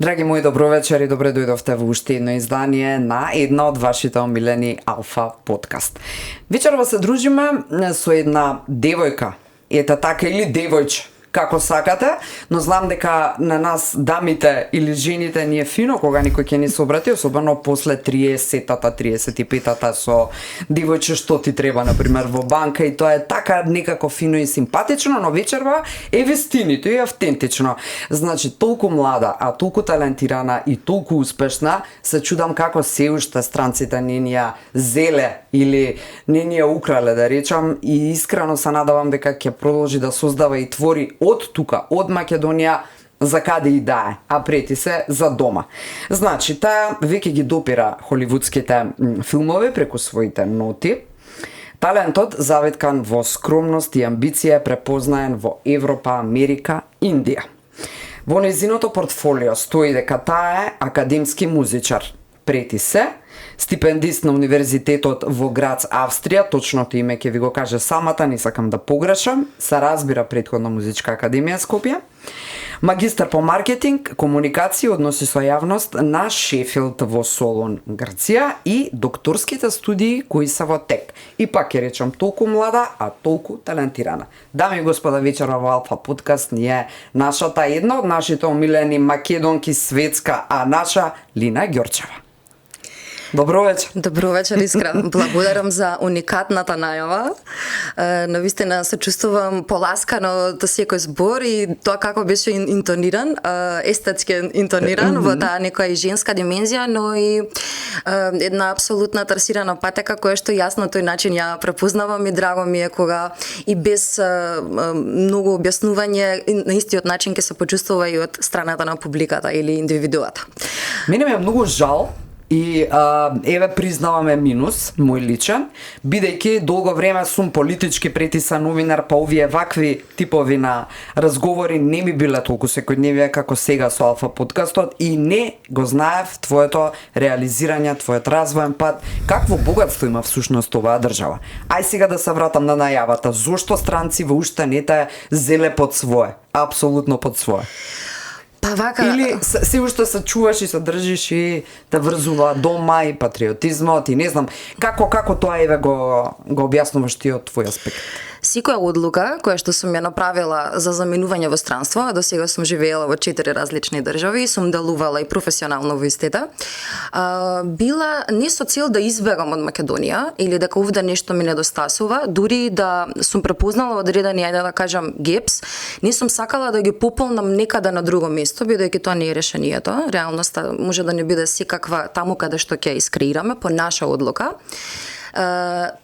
Драги мои, добро вечер и добре дојдовте во уште едно издание на една од вашите омилени Алфа подкаст. Вечерва се дружиме со една девојка, ета така или девојче, како сакате, но знам дека на нас дамите или жените ни е фино кога никој ќе ни се обрати, особено после 30-тата, 35-тата со девојче што ти треба, например, во банка, и тоа е така некако фино и симпатично, но вечерва е вистинито и автентично. Значи, толку млада, а толку талентирана и толку успешна, се чудам како се уште странците не ни ја зеле или не ни ја украле, да речам, и искрено се надавам дека ќе продолжи да создава и твори од тука, од Македонија, за каде и да е, а прети се за дома. Значи, таа веќе ги допира холивудските филмови преку своите ноти. Талентот, заветкан во скромност и амбиција, е препознаен во Европа, Америка, Индија. Во нејзиното портфолио стои дека таа е академски музичар. Прети се, стипендист на Универзитетот во Грац, Австрија, точното име ќе ви го каже самата, не сакам да погрешам, се разбира претходна музичка академија Скопје, магистар по маркетинг, комуникација, односи со јавност на Шефилд во Солун, Грција, и докторските студии кои се во тек. И пак ќе речам, толку млада, а толку талентирана. Дами и господа, вечера во Алфа подкаст ни е нашата една од нашите омилени македонки светска, а наша Лина Ѓорчева. Добро вечер. Добро вечер, Искра. Благодарам за уникатната најава. Навистина се чувствувам поласкано од секој збор и тоа како беше интониран, естетски интониран во таа некоја и женска димензија, но и една апсолутна трасирана патека која што јасно тој начин ја препознавам и драго ми е кога и без многу објаснување на истиот начин ќе се почувствува и од страната на публиката или индивидуата. Мене ми е многу жал. И еве признаваме минус, мој личен, бидејќи долго време сум политички претисан новинар, па овие вакви типови на разговори не ми биле толку секојдневие како сега со Алфа подкастот и не го знаев твоето реализирање, твојот развоен пат, какво богатство има всушност оваа држава. Ај сега да се вратам на најавата, зошто странци во уште не те зеле под свое, апсолутно под свое. Па вака... Или се уште се чуваш и се држиш и те врзува дома и патриотизмот и не знам, како тоа еве го објаснуваш ти од твој аспект? Секоја одлука која што сум ја направила за заменување во странство, до сега сум живеела во 4 различни држави и сум делувала и професионално во истите, била не со цел да избегам од Македонија или дека овде нешто ми недостасува, дури да сум препознала одредени, ајде да кажам, гепс, не сум сакала да ги пополнам некаде на друго место, бидејќи тоа не е решението. Реалноста може да не биде секаква таму каде што ќе искреираме по наша одлука.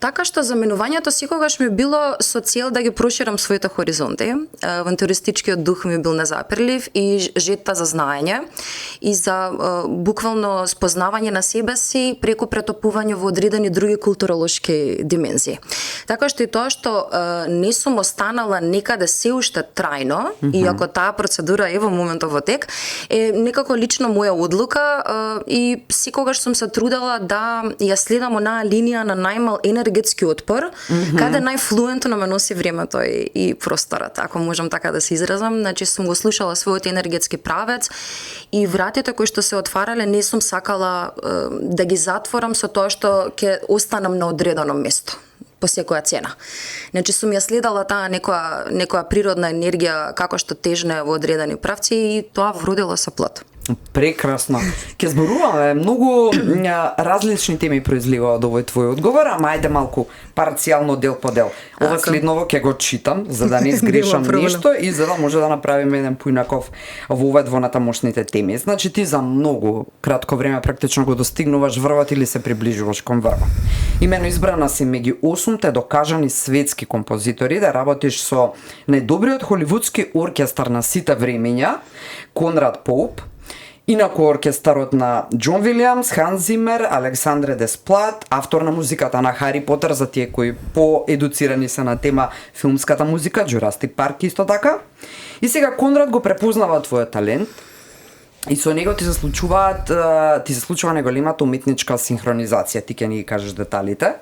Така што заменувањето секогаш ми било со цел да ги проширам своите хоризонти. Авантуристичкиот дух ми бил незапирлив и жетта за знаење и за буквално спознавање на себе си преку претопување во одредени други културолошки димензии. Така што и тоа што не сум останала некаде се уште трајно, иако таа процедура е во моментов во тек, е некако лично моја одлука и секогаш сум се трудела да ја следам онаа линија на најмал енергетски отпор, каде најфлуентно ме носи времето и просторот, ако можам така да се изразам. Значи, сум го слушала својот енергетски правец и вратите кои што се отварале не сум сакала да ги затворам со тоа што ќе останам на одредено место по секоја цена. Значи, сум ја следала таа некоја природна енергија како што тежне во одредени правци и тоа вродило со плод. Прекрасно. Ке зборуваме многу различни теми произлива од овој твој одговор, ама ајде малку парцијално дел по дел. Ова следново ќе го читам за да не сгрешам ништо и за да може да направиме еден поинаков вовед во натамошните теми. Значи ти за многу кратко време практично го достигнуваш врвот или се приближуваш кон врвот. Имено избрана си меѓу 8 докажани светски композитори да работиш со најдобриот холивудски оркестар на сите времења, Конрад Поуп, инаку оркестарот на Џон Вилијамс, Ханс Зимер, Александре Десплат, автор на музиката на Хари Потер, за тие кои поедуцирани се на тема филмската музика, Джурастик Парк исто така. И сега Конрад го препознава твојот талент и со него ти се случува неголемата уметничка синхронизација, ти ќе ни ги кажеш деталите,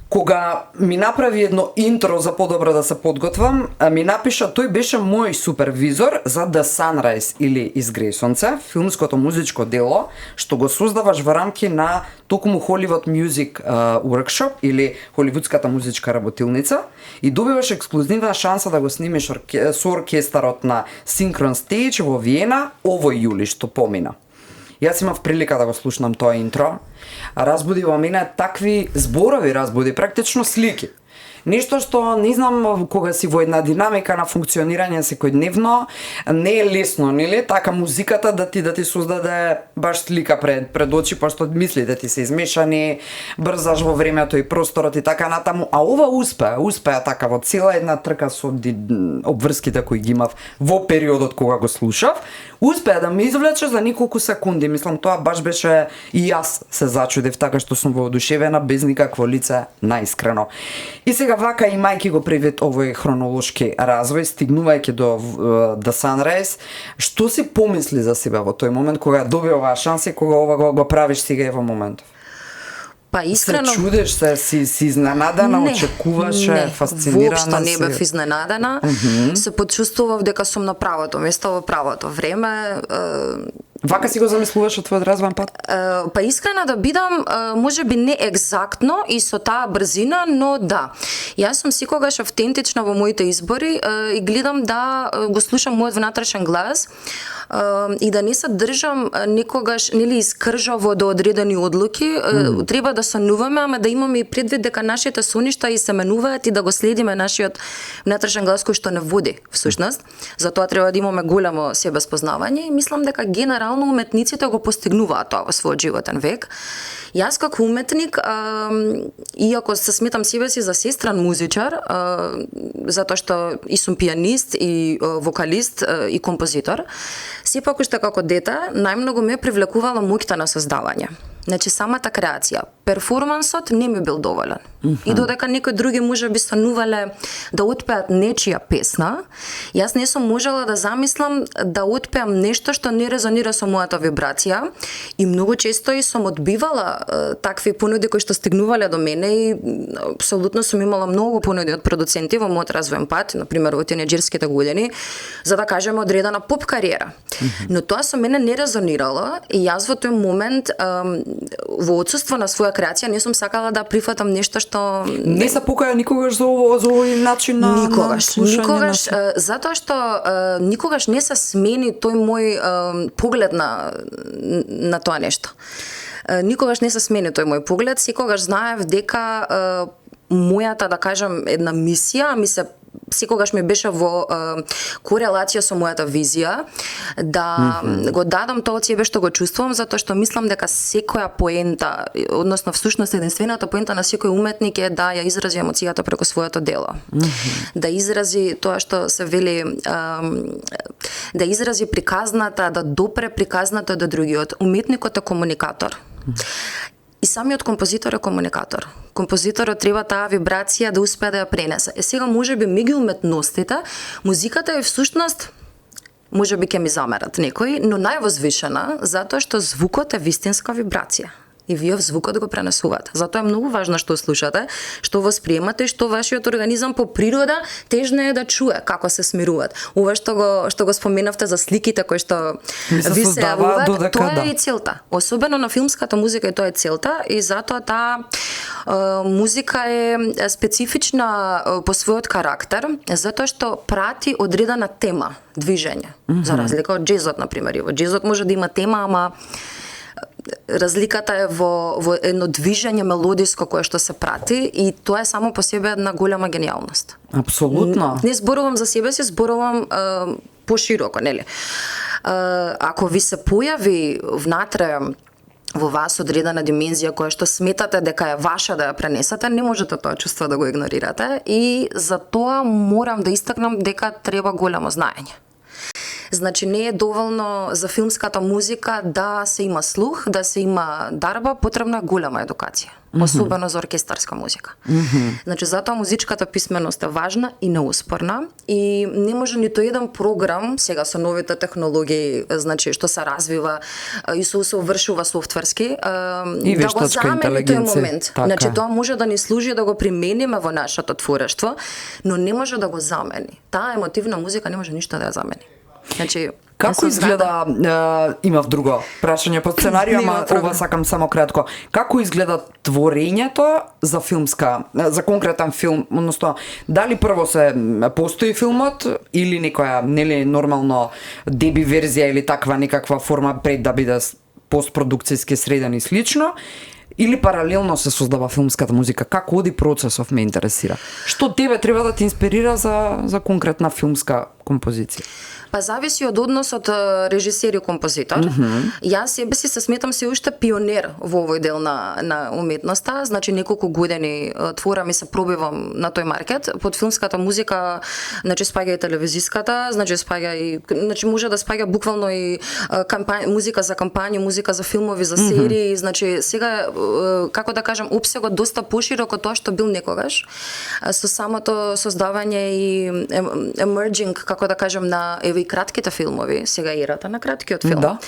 Кога ми направи едно интро за подобро да се подготвам, ми напиша тој беше мој супервизор за The Sunrise или Изгреј сонце, филмското музичко дело што го создаваш во рамки на токму Hollywood Music Workshop или Холивудската музичка работилница и добиваш ексклузивна шанса да го снимиш со оркестарот на Synchron Stage во Виена овој јули што помина. Јас имав прилика да го слушнам тоа интро, а разбуди во мене такви зборови, разбуди практично слики. Нешто што не знам кога си во една динамика на функционирање секојдневно, не е лесно, нели? Така музиката да ти создаде баш слика пред очи, пошто мислите ти се измешани, брзаш во времето и просторот и така натаму, а ова успеа така во цела една трка со обврските кои ги имав во периодот кога го слушав, успеа да ме извлече за неколку секунди. Мислам, тоа баш беше и јас се зачудив, така што сум воодушевена без никакво лице, наискрено. И сега вака имајќи го предвид овој хронолошки развој, стигнувајќи до The Sunrise, што си помисли за себе во тој момент кога доби оваа шанса и кога ова го правиш сега и во моментов? Па искрено се чудеш, си изненадана, очекуваше, фасцинирана си. Воопшто не бев изненадана. Се почувствував дека сум на правото место во правото време. Вака си го замислуваш од твојот развоен пат? Па искрена да бидам, можеби не екзактно и со таа брзина, но да. Јас сум секогаш автентична во моите избори и гледам да го слушам мојот внатрешен глас и да не се држам некогаш нели искржаво до одредени одлуки. Треба да сонуваме, ама да имаме и предвид дека нашите соништа и се менуваат и да го следиме нашиот внатрешен глас кој што не води всушност. Затоа треба да имаме голямо себеспознавање и мислам дека генерално уметниците го постигнуваат тоа во својот животен век. Јас како уметник, иако се сметам себе си за сестран музичар, затоа што и сум пианист, и вокалист, и композитор, сепак уште како дете најмногу ме привлекувала моќта на создавање. Значи самата креација, перформансот не ми бил доволен. И додека некои други можеби санувале да отпеат нечија песна, јас не сум можела да замислам да отпеам нешто што не резонира со мојата вибрација и многу често и сум одбивала такви понуди кои што стигнувале до мене и апсолутно сум имала многу понуди од продуценти во мојот развоен пат, например во тинеџерските години, за да кажеме одредена поп кариера. Но тоа со мене не резонирало и јас во тој момент во отсуство на своја креација не сум сакала да прифатам нешто што не се покаја никогаш за овој начин на никогаш, затоа што никогаш не се смени тој мој поглед на тоа нешто. Никогаш не се смени тој мој поглед, секогаш знаев дека мојата, да кажам, една мисија секогаш ми беше во корелација со мојата визија, да го дадам тоа од себе што го чувствувам, затоа што мислам дека секоја поента, односно всушност единствената поента на секој уметник е да ја изрази емоцијата преку своето дело. Да изрази тоа што се вели, да изрази приказната, да допре приказната до другиот. Уметникот е комуникатор. И самиот композитор е комуникатор. Композиторот треба таа вибрација да успее да ја пренесе. Сега можеби меѓу уметностите, музиката е всушност, можеби ќе ми замерат некои, но највозвишена затоа што звукот е вистинска вибрација. И вие звукот го пренесувате. Затоа е многу важно што слушате, што восприемате и што вашиот организам по природа тежне е да чуе како се смируваат. Ова што го споменавте за сликите кои што ви се јавуваат, тоа е и целта. Особено на филмската музика и тоа е целта и затоа таа музика е специфична по својот карактер, затоа што прати одредена тема, движење. За разлика од џезот, например. Во џезот може да има тема, ама разликата е во едно движење мелодиско кое што се прати и тоа е само по себе една голема гениалност. Апсолутно. Не зборувам за себе си, зборувам пошироко, нели? Ако ви се појави внатре во вас одредена димензија која што сметате дека е ваша да ја пренесете, не можете тоа чувство да го игнорирате и за тоа морам да истакнам дека треба голямо знаење. Значи не е доволно за филмската музика да се има слух, да се има дарба, потребна е голема едукација. Особено за оркестарска музика. Значи затоа музичката писменост е важна и неуспорна и не може ниту еден програм сега со новите технологии, значи што се развива и се усовршува софтверски, да го замени тој момент. Така. Значи тоа може да ни служи да го примениме во нашето творештво, но не може да го замени. Таа емотивна музика не може ништо да ја замени. Значи како изгледа, имав друго прашање по сценарију, ама ова сакам само кратко. Како изгледа творењето за филмска, за конкретен филм, односно дали прво постои филмот или некоја нели нормално деби верзија или таква некаква форма пред да биде постпродукцијски среден и слично, или паралелно се создава филмската музика? Како оди процесов ме интересира. Што тебе треба да те инспирира за конкретна филмска композиција? Па зависи од односот режисер и композитор. Јас себе си се сметам се уште пионер во овој дел на уметноста, значи неколку години творам и се пробивам на тој маркет. Под филмската музика, значи спаѓа и телевизиската, значи може да спаѓа буквално и музика за кампањи, музика за филмови, за серии, значи сега како да кажам, опсегот доста поширок од тоа што бил некогаш. Со самото создавање и emerging, како да кажам, на и кратките филмови, сега ерата на краткиот филм. Да.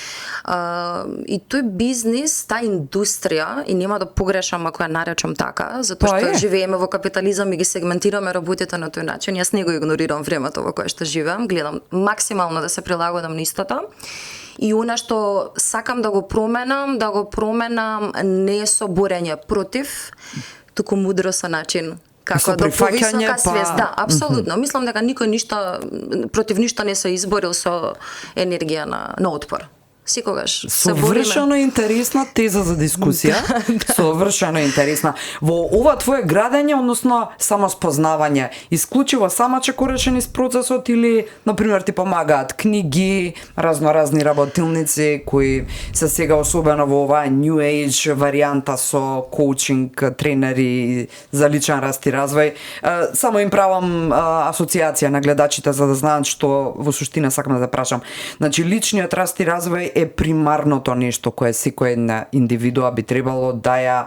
И тој бизнис, таа индустрија, и нема да погрешам ако ја наречам така, затоа што живееме во капитализам и ги сегментираме работите на тој начин. Јас не го игнорирам времето во кое што живеам, гледам максимално да се прилагодам на истото. И она што сакам да го променам не со борење против, туку мудро со начин како до повисока свест. Да, апсолутно. Мислам дека никој против ништо не се изборил со енергија на отпор. Секогаш се бориме. Совршено интересна теза за дискусија. Совршено интересна. Во ова твое градење, односно само спознавање, исклучиво сама чекореше низ процесот или, например, ти помагаат книги, разноразни работилници кои се сега особено во оваа New Age варијанта со коучинг, тренери за личен раст и развој. Само им правам асоциација на гледачите за да знаат што во суштина сакам да прашам. Значи личниот раст и развој е примарното нешто кое секој една индивидуа би требало да ја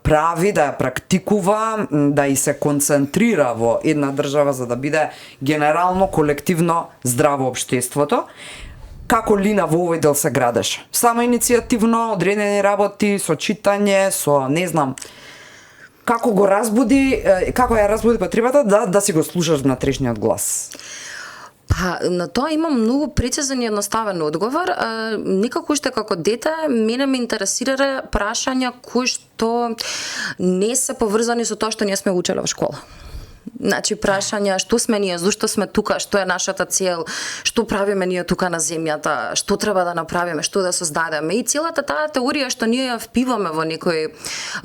прави, да ја практикува, да и се концентрира во една држава за да биде генерално колективно здраво општеството. Како Лина во овој дел се градеше? Само иницијативно, одредени работи, со читање, со не знам, како го разбуди, како ја разбуди потребата да си го слушаш внатрешниот глас? Па, на тоа имам многу прецизен и едноставен одговор. Никако уште како дете, мене ме интересира прашања кои што не се поврзани со тоа што ние сме учеле во школа. Значи прашања што сме ние, зошто сме тука, што е нашата цел, што правиме ние тука на земјата, што треба да направиме, што да создадеме. И целата таа теорија што ние ја впиваме во некои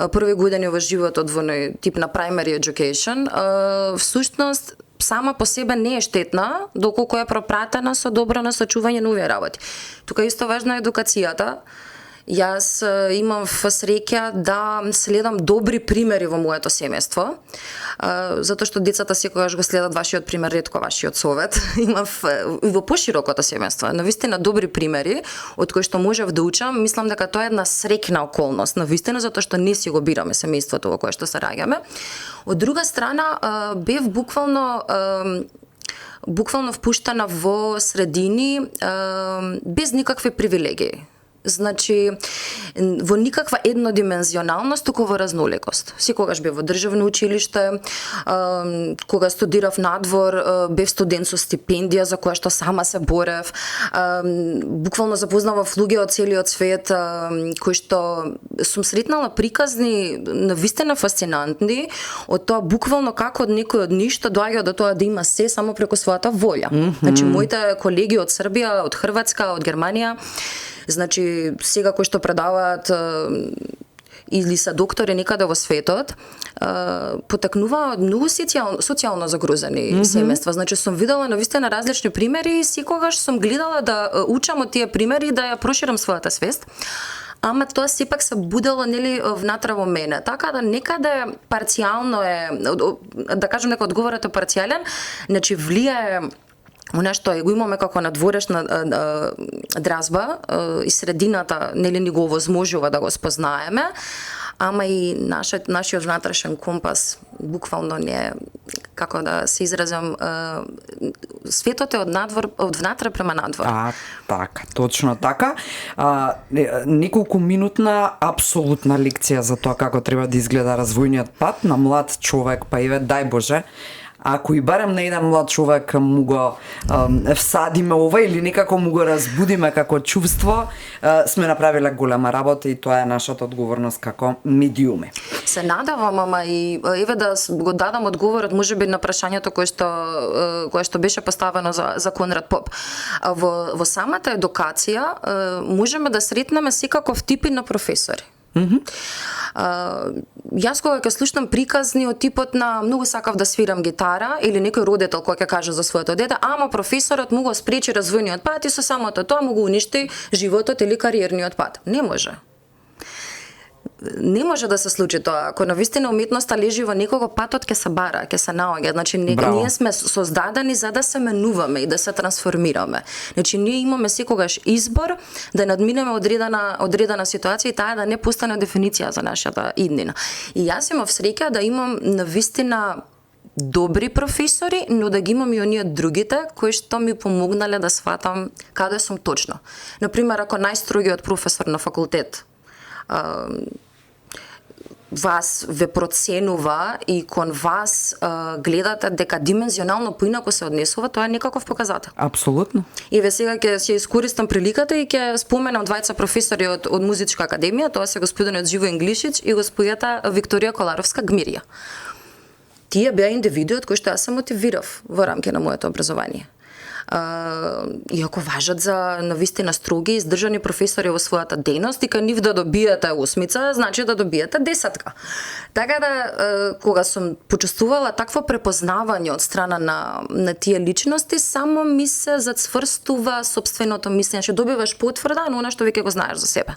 први години во животот во некој тип на primary education, всушност сама по себе не е штетна, доколку е пропратена со добро насочување на овие работи. Тука исто важна е едукацијата. Јас имам среќа да следам добри примери во моето семејство, затоа што децата секогаш го следат вашиот пример, ретко вашиот совет. Имав и во поширокото семејство, навистина добри примери од кои што можев да учам. Мислам дека тоа е една среќна околност, навистина затоа што не си го бираме семејството во кое што се раѓаме. Од друга страна, бев буквално впуштена во средини без никакви привилегии. Значи, во никаква еднодимензионалност, туку во разноликост. Секогаш бев во државно училиште, кога студирав надвор, бев студент со стипендија за која што сама се борев. Буквално запознавав луѓе од целиот свет, кои што сум сретнала приказни навистина фасцинантни, од тоа буквално како од некој од ништо доаѓа до тоа да има се само преку својата волја. Значи, моите колеги од Србија, од Хрватска, од Германија, значи сега кои што предаваат или се доктори некаде во светот, потекнуваат многу социјално загрузени семејства. Значи сум видела навистина различни примери и секогаш сум гледала да учам од тие примери и да ја проширам својата свест. Ама тоа сепак се будело нели внатре во мене. Така да некаде парцијално е, да кажам дека одговорот е парцијален, значи влијае Нешто го имаме како надворешна дразба и средината нели ни го овозможува да го спознаеме, ама и нашиот внатрешен компас буквално не, како да се изразам, светот е од внатре према надвор. Така, точно така. Неколку минутна апсолутна лекција за тоа како треба да изгледа развојниот пат на млад човек, па еве дај Боже, ако и барем на еден млад човек му го всадиме ова или некако му го разбудиме како чувство, сме направиле голема работа и тоа е нашата одговорност како медиуми. Се надевам, ама и еве да го дадам одговорот можеби на прашањето кое што беше поставено за Конрад Поп. Во самата едукација можеме да сретнеме секаков типи на професори. Јас кога ќе слушнам приказни од типот на многу сакав да свирам гитара или некој родител кој ќе каже за своето дете, ама професорот му го спречи развојниот пат и со самото тоа му го уништи животот или кариерниот пат. Не може. Не може да се случи тоа. Ако навистина уметноста лежи во некого, патот ќе се бара, ќе се наоѓа. Значи ние сме создадени за да се менуваме и да се трансформираме. Значи ние имаме секогаш избор да надминеме одредена ситуација и таа да не постане дефиниција за нашата иднина. И јас имав среќа да имам навистина добри професори, но да ги имам и оние другите кои што ми помогнале да сватам каде сум точно. Например, ако најстрогиот професор на факултет вас ве проценува и кон вас гледате дека димензионално поинаку се однесува, тоа е некаков показател. Апсолутно. И ве сега ќе искористам приликата и ќе споменам двајца професори од Музичка академија, тоа се господинот Живо Инглишич и господјата Викторија Коларовска-Гмирија. Тие беа индивидуот кој што јас се мотивирав во рамки на моето образование. Иако важат за навистина строги и издржани професори во својата дејност и кај нив да добиете 8, значи да добиете 10. Така да, кога сум почувствувала такво препознавање од страна на тие личности, само ми се зацврстува сопственото мислење, че добиваш потврда на она што веќе го знаеш за себе.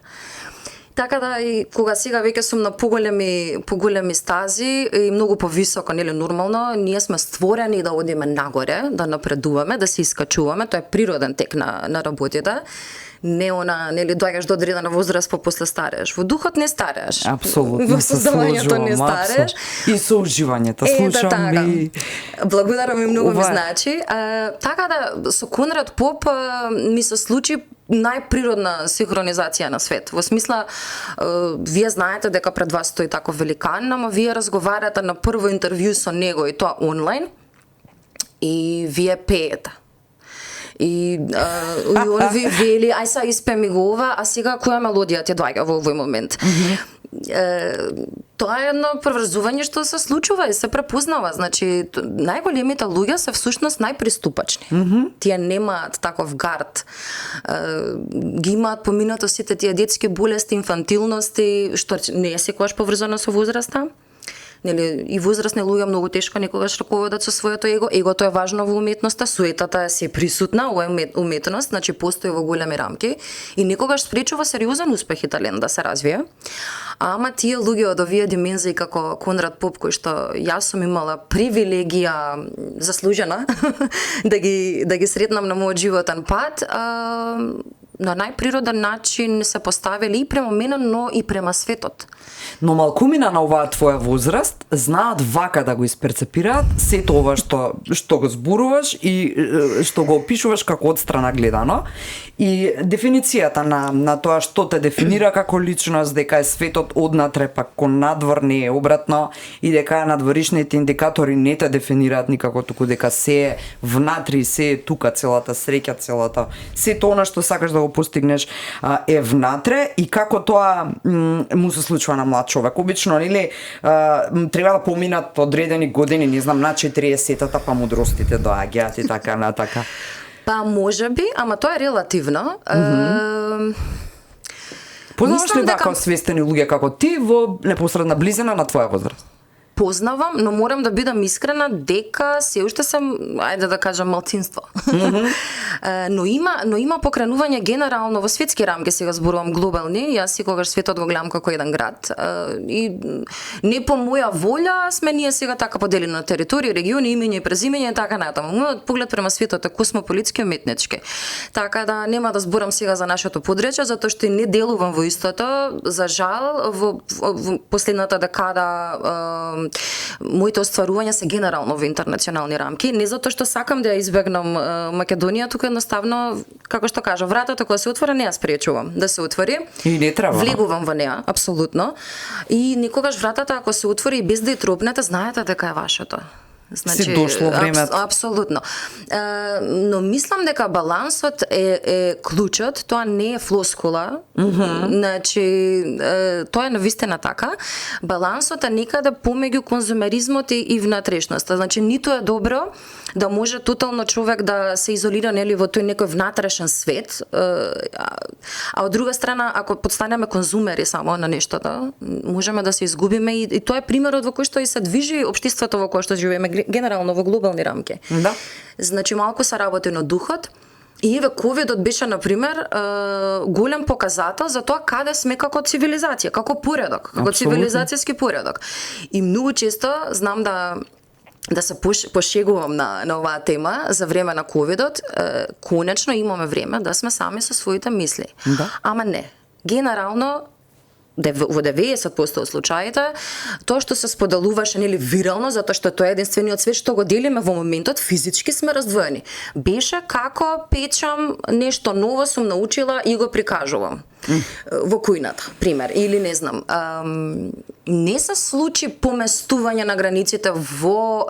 Така да и кога сега веќе сум на поголеми стази и многу повисоко, нели нормално, ние сме створени да одиме нагоре, да напредуваме, да се искачуваме, тоа е природен тек на работите. Не она, нели доаѓаш до одредена возраст па после старееш. Во духот не старееш. Апсолутно. Во создавањето не старееш. И со уживањето слушам и благодарам и многу ми значи. Така да со Конрад Поп ми се случи најприродна синхронизација на свет. Во смисла, вие знаете дека пред вас стои таков великан, ама вие разговарате на прво интервју со него и тоа онлайн и вие пеете. И он ви вели, ај са испе ми го ова, а сега која мелодија ти доаѓа во овој момент? Тоа е едно преврзување што се случува и се препознава. Значи, најголемите луѓе се всушност најприступачни. Тие немаат таков гард. Ги имаат поминато сите тие детски болести, инфантилности, што не е секогаш поврзано со возраста. Нели, и возрастни луѓе многу тешко некогаш раководат со своето его. Егото е важно во уметноста, суетата е се присутна, ова е уметност, значи постои во големи рамки и некогаш спречува сериозен успех и талент да се развие. Ама тие луѓе од овие димензии како Конрад Поп, кој што јас сум имала привилегија заслужена да ги сретнам на мојот животен пат, на најприроден начин се поставили и према мене, но и према светот. Но малкумина на оваа твоја возраст знаат вака да го исперцепираат сето ова што го зборуваш и што го опишуваш како одстрана гледано. И дефиницијата на тоа што те дефинира како личност, дека е светот однатре пак кон надвор, не е обратно, и дека надворишните индикатори не те дефинираат никако, туку дека се е внатри, се е тука, целата среќа, целата сето она што сакаш да го постигнеш е внатре и како тоа му се случува на млад човек. Обично, нели, треба да поминат одредени години, не знам, на 40-тата, па мудростите доаѓаат и така натака. Па можеби, ама тоа е релативно. Познаваш ли вака освестени луѓе како ти во непосредна близина на твоја возраст? познавам, но морам да бидам искрена дека се уште сум, ајде да кажам, малцинство. но има покренување генерално во светски рамки, сега зборувам глобални, јас секогаш светот го гледам како еден град. И не по моја волја сме ние сега така поделени на територии, региони, имење и презимење и така натаму. Мојот поглед према светот е космополитски и уметнички. Така да нема да зборам сега за нашето подречје, затоа што не делувам во истото. За жал, во последната декада моите остварувања се генерално во интернационални рамки, не затоа што сакам да ја избегнам Македонија, туку едноставно, како што кажа, вратата кога се отвора не ја спречувам да се отвори. И не треба. Влегувам во неа, апсолутно. И никогаш вратата ако се отвори без да ја тропнете, знаете дека е вашето. Значи, си дошло времето. Апсолутно. Но мислам дека балансот е клучот, тоа не е флоскула. Значи, тоа е навистина така. Балансот е некаде помеѓу конзумеризмот и внатрешноста. Значи, ниту е добро да може тотално човек да се изолира нели во тој некој внатрешен свет, а од друга страна, ако подстанеме конзумери само на нештото, можеме да се изгубиме и тоа е примерот во кој што и се движи општеството во кое што живееме генерално во глобални рамки. Да. Значи малку се работи на духот. И еве ковидот беше на пример голем показател за тоа каде сме како цивилизација, како поредок, како цивилизацијски поредок. И многу често знам да се пошегувам на оваа тема за време на ковидот, конечно имаме време да сме сами со своите мисли. Да. Ама не. Генерално во 90% од случаите, тоа што се споделуваше нели вирално, затоа што тоа е единствениот свет што го делиме во моментот, физички сме раздвоени. Беше како печам нешто ново сум научила и го прикажувам. Во кујната, пример, или не знам, не се случи поместување на границите во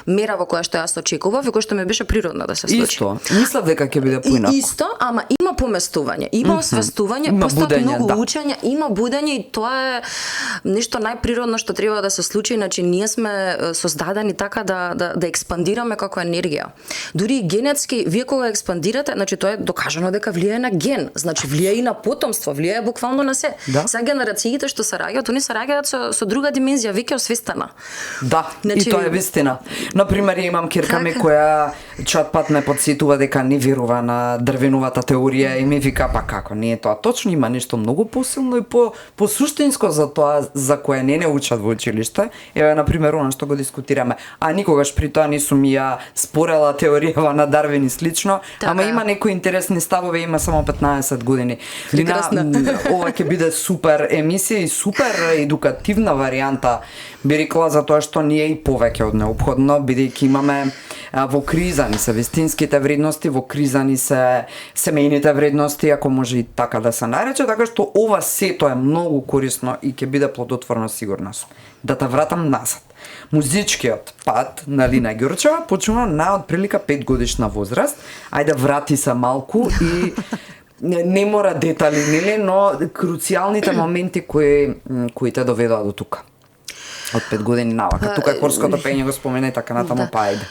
мера во која што јас очекував и која што ми беше природно да се случи. Исто, мислев дека ќе биде поинаку. Исто, ама има поместување, има освестување, постојат многу учења, има будење и тоа е нешто најприродно што треба да се случи, иначе ние сме создадени така да експандираме како енергија. Дури и генетски, вие кога експандирате, значи тоа е докажано дека влијае на ген, значи влијае и на потомство, влијае буквално на се. Да. Сега генерациите што се раѓаат, они се раѓаат со друга димензија, веќе освестена. Да, значи, и тоа е вистина. Например, имам кирка ми која чат пат ме подсетува дека не верува на дрвеновата теорија и ми вика па како не е тоа точно, има нешто многу посилно и по суштинско за тоа за кое не учат во училиште. Еве на пример она што го дискутираме, а никогаш при тоа не сум ја спорела теоријава на Дарвин и слично, така. Ама има некои интересни ставови, има само 15 години. Лина, ова ќе биде супер емисија и супер едукативна варијанта, би рекла, за тоа што ние и повеќе од неопходно, бидејќи имаме во криза ни се вистинските вредности, во криза ни се семејните вредности, ако може и така да се нарече, така што ова сето е многу корисно и ќе биде плодотворно, сигурна сум. Да те вратам назад. Музичкиот пат на Лина Ѓурчева почнува на отприлика 5 годишна возраст. Ајде врати се малку и не мора детали, нели, но круцијалните моменти кои те доведоа до тука. Од 5 години навака. Тука е хорското пење го спомена и така натаму, па ајде.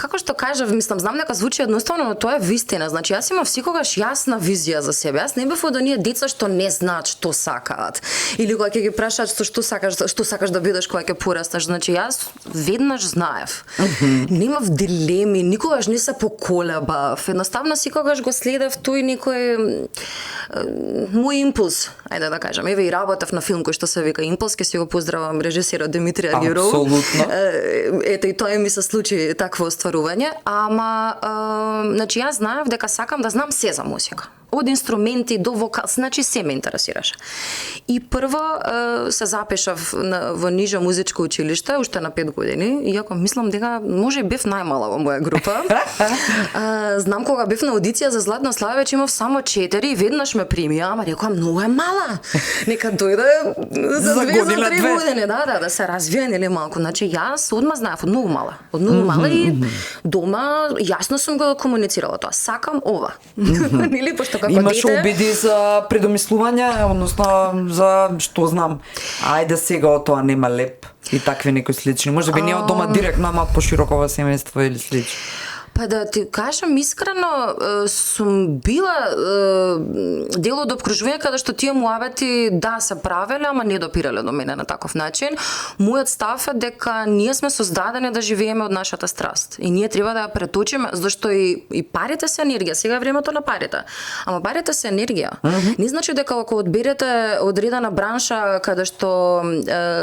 Како што кажав, мислам, знам дека звучи едноставно, но тоа е вистина. Значи, јас имав секогаш јасна визија за себе. Јас не бев од оние деца што не знаат што сакаат. Или кога ќе ги прашаат што сакаш да бидеш кога ќе порасташ. Значи, јас веднаш знаев. Немав дилеми, никогаш не се поколебав. Едноставно секогаш го следев тој некој мој импулс, ајде да кажам. Еве и работев на филм кој што се вика Импулс, ќе си го поздравам режисерот Димитри Аргиров. Апсолутно. Ето и тоа ми се случи такво остварување, ама значи јас знаев дека сакам да знам се за музика. Од инструменти до вокал, значи се ме интересираше. И прво се запишав во ниже музичко училиште, уште на 5 години, иако мислам дека може и бев најмала во моја група. Знам кога бев на аудиција за Златно Славеч, имав само 4 и веднаш ме примија, ама рекоа многу е мала. Нека дојде за 2-3 години, да се развие нели малку. Значи јас одма знаев од многу мала и дома јасно сум го комуницирала тоа. Сакам ова. Нели пошто како имаш дете обиди за предомислување, односно за што знам. Ајде сега од тоа нема леп и такви некои слични. Може би не од дома директно, ама пошироко во семејство или слично. Па да ти кажам искрено, сум била дел од обкружување каде што тие муабети да се правеле, ама не допирале до мене на таков начин. Мојот став е дека ние сме создадени да живееме од нашата страст и ние треба да ја преточиме, зашто и парите се енергија. Сега е времето на парите. Ама парите се енергија. Не значи дека ако одберете одредена бранша каде што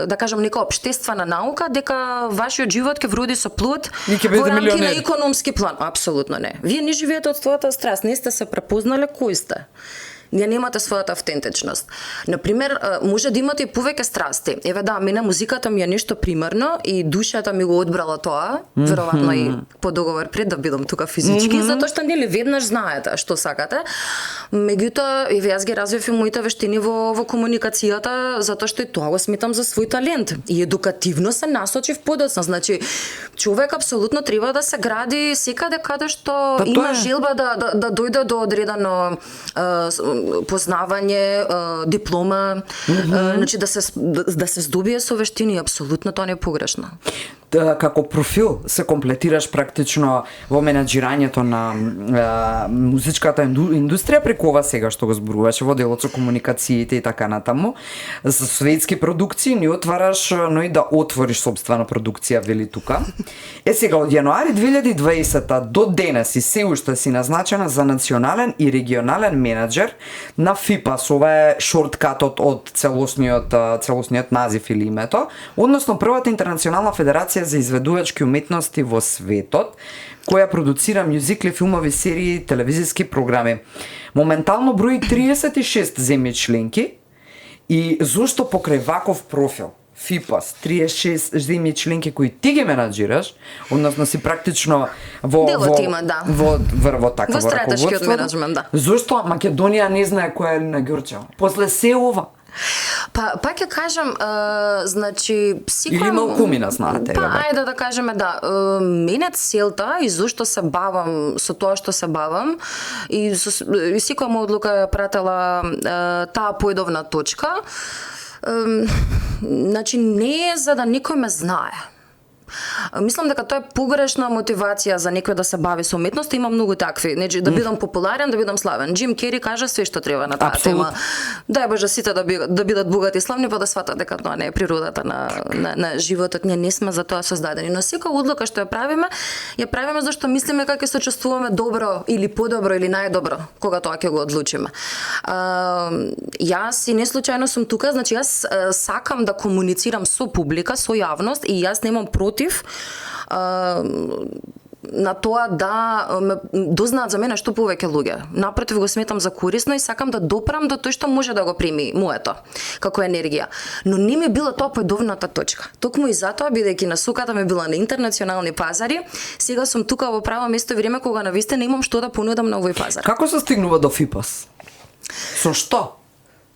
да кажам нека општествена наука, дека вашиот живот ќе вроди со плод во рамки на економски план. Апсолутно не. Вие не живеете од својата страст, не сте се препознале кој сте. Ја немате својата автентичност. Например, може да имате и повеќе страсти. Еве да, мене музиката ми е нешто примарно и душата ми го одбрала тоа, веројатно и по договор пред да бидам тука физички, затоа што нели веднаш знаете што сакате. Меѓутоа, еве јас ги развив и моите вештини во комуникацијата, затоа што и тоа го сметам за свој талент. И едукативно се насочив подоцна. Значи, човек апсолутно треба да се гради секаде каде што има желба да дојде до одредено познавање, диплома, значи да се здобие со вештини, апсолутно тоа не е погрешно. Како профил се комплетираш практично во менаџирањето на музичката индустрија преку ова сега што го зборуваше во делот со комуникациите и така натаму. За светски продукции не отвараш, но и да отвориш собствена продукција, вели тука. Сега од јануари 2020 до денес и се уште си назначена за национален и регионален менаџер на FIPAS. Ова е шорткатот од целосниот назив или името, односно првата интернационална федерација за изведувачки уметности во светот, која продуцира мюзикли, филмови, серии, телевизиски програми. Моментално брои 36 земји членки и зошто покрај ваков профил FIPAS, 36 земји членки кои ти ги менаџираш, односно си практично во стратешкиот менаџмент, да. Зошто Македонија не знае која е Елина Ѓорчева? После се ова Па ќе кажам, значи или има кумина знаете. Па ајде да кажеме да, мене целта и зошто се бавам со тоа што се бавам и секоја моја одлука ја пратела таа поедовна точка. Значи не е за да никој ме знае. Мислам дека тоа е погрешна мотивација за некој да се бави со уметност, има многу такви. Значи да бидам популарен, да бидам славен. Джим Кери кажа све што треба на таа тема. Дај Боже сите да бидат богати и славни, па да сватат дека тоа не е природата на животот. Ние не сме за тоа создадени. Но секоја одлука што ја правиме зашто мислиме како ќе се чувствуваме добро или подобро или најдобро кога тоа ќе го одлучиме. Јас и не случајно сум тука, значи јас сакам да комуницирам со публика, со јавност и јас немам против на тоа да ме дознаат за мене што повеќе луѓе. Напротив го сметам за корисно и сакам да допрам до тој што може да го прими моето како енергија. Но не ми била тоа поедовната точка. Токму и затоа, бидејќи насоката ми била на интернационални пазари, сега сум тука во право место и време кога навистина имам што да понудам на овој пазар. Како се стигнува до FIPAS? Со што?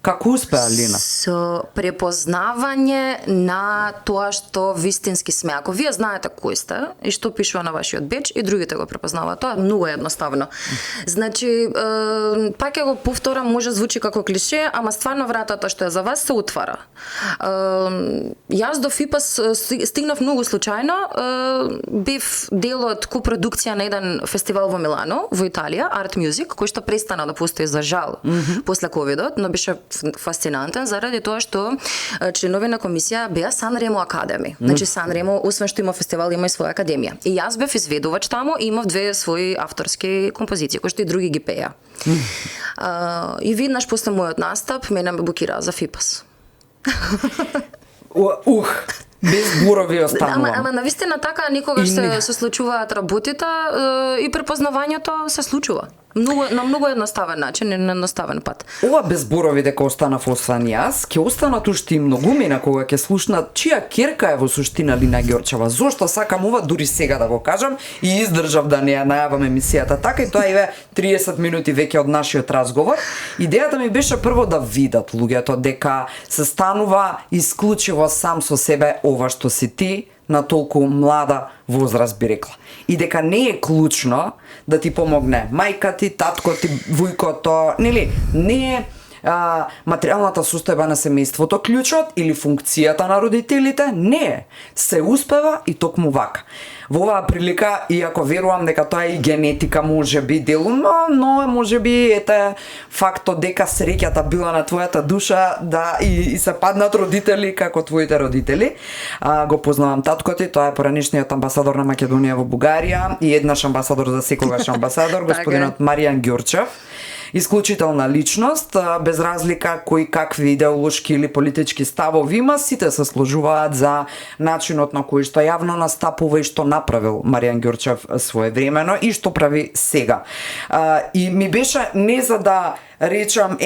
Како успеа Лина? Со препознавање на тоа што вистински сме. Ако вие знаете кој сте и што пишува на вашиот беч и другите го препознаваат, тоа е многу едноставно. Значи, пак ќе го повторам, може звучи како клише, ама стварно вратата што е за вас се отвара. Јас до FIPAS стигнав многу случајно, бев дел од копродукција на еден фестивал во Милано, во Италија, Art Music, кој што престана да постои за жал после ковидот, но беше фасцинантен заради тоа што членови на комисија беа Санремо Академи. Значи Санремо, освен што има фестивал, има и своја академија. И јас бев изведувач таму и имав две своји авторски композиции, кои што и други ги пеја. И веднаш после мојот настап мене ме букираа за FIPAS. Без зборови останувам. Ама навистина така никогаш се случуваат работите и препознавањето се случува. На многу едноставен начин и на едноставен пат. Ова без зборови дека останав освен јас, ќе останат уште и многумина кога ќе слушнат чија керка е во суштина Лина Ѓорчева. Зошто сакам ова дури сега да го кажам и издржав да не ја најавам емисијата така и тоа е 30 минути веќе од нашиот разговор. Идејата ми беше прво да видат луѓето дека се станува исклучиво сам со себе ова што си ти на толку млада возраст би рекла. И дека не е клучно да ти помогне мајка ти, татко ти, вујкото, нели? Не е материјалната состојба на семејството клучот или функцијата на родителите? Не, се успева и токму вака. Во оваа прилика, иако верувам дека тоа е и генетика може би делумно, но може би ете фактот дека среќата била на твојата душа да и се паднат родители како твоите родители. Го познавам таткот ти, тоа е поранешниот амбасадор на Македонија во Бугарија и еднаш амбасадор за секогаш амбасадор, господинот Маријан Ѓурчев. Исклучителна личност, без разлика кои какви идеолошки или политички ставови има, сите се сложуваат за начинот на кој што јавно настапува и што направил Маријан Ѓурчев своевремено и што прави сега. И ми беше не за да речам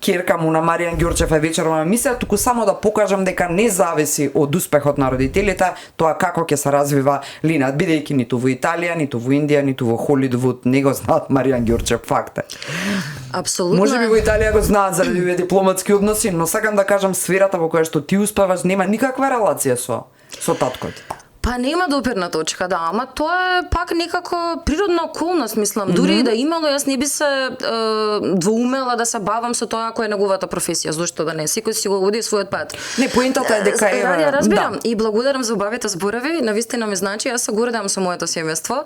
керка му на Маријан Ѓурчев е вечерова емисија, туку само да покажам дека не зависи од успехот на родителите тоа како ќе се развива линијата, бидејќи ниту во Италија, ниту во Индија, ниту во Холивуд не го знаат Маријан Ѓурчев, факт е. Апсолутно. Може би во Италија го знаат заради овие дипломатски односи, но сакам да кажам сферата во која што ти успеваш нема никаква релација со таткот. Па нема допирна точка, да, ама тоа е пак некако природна околност, мислам. Дури и да имало, јас не би се двоумела да се бавам со тоа која е неговата професија, зошто да не, секој си го води својот пат. Не, поентата е дека е... Ја разбирам да. и благодарам за убавите зборови, навистина ми значи, јас се гордам со моето семејство,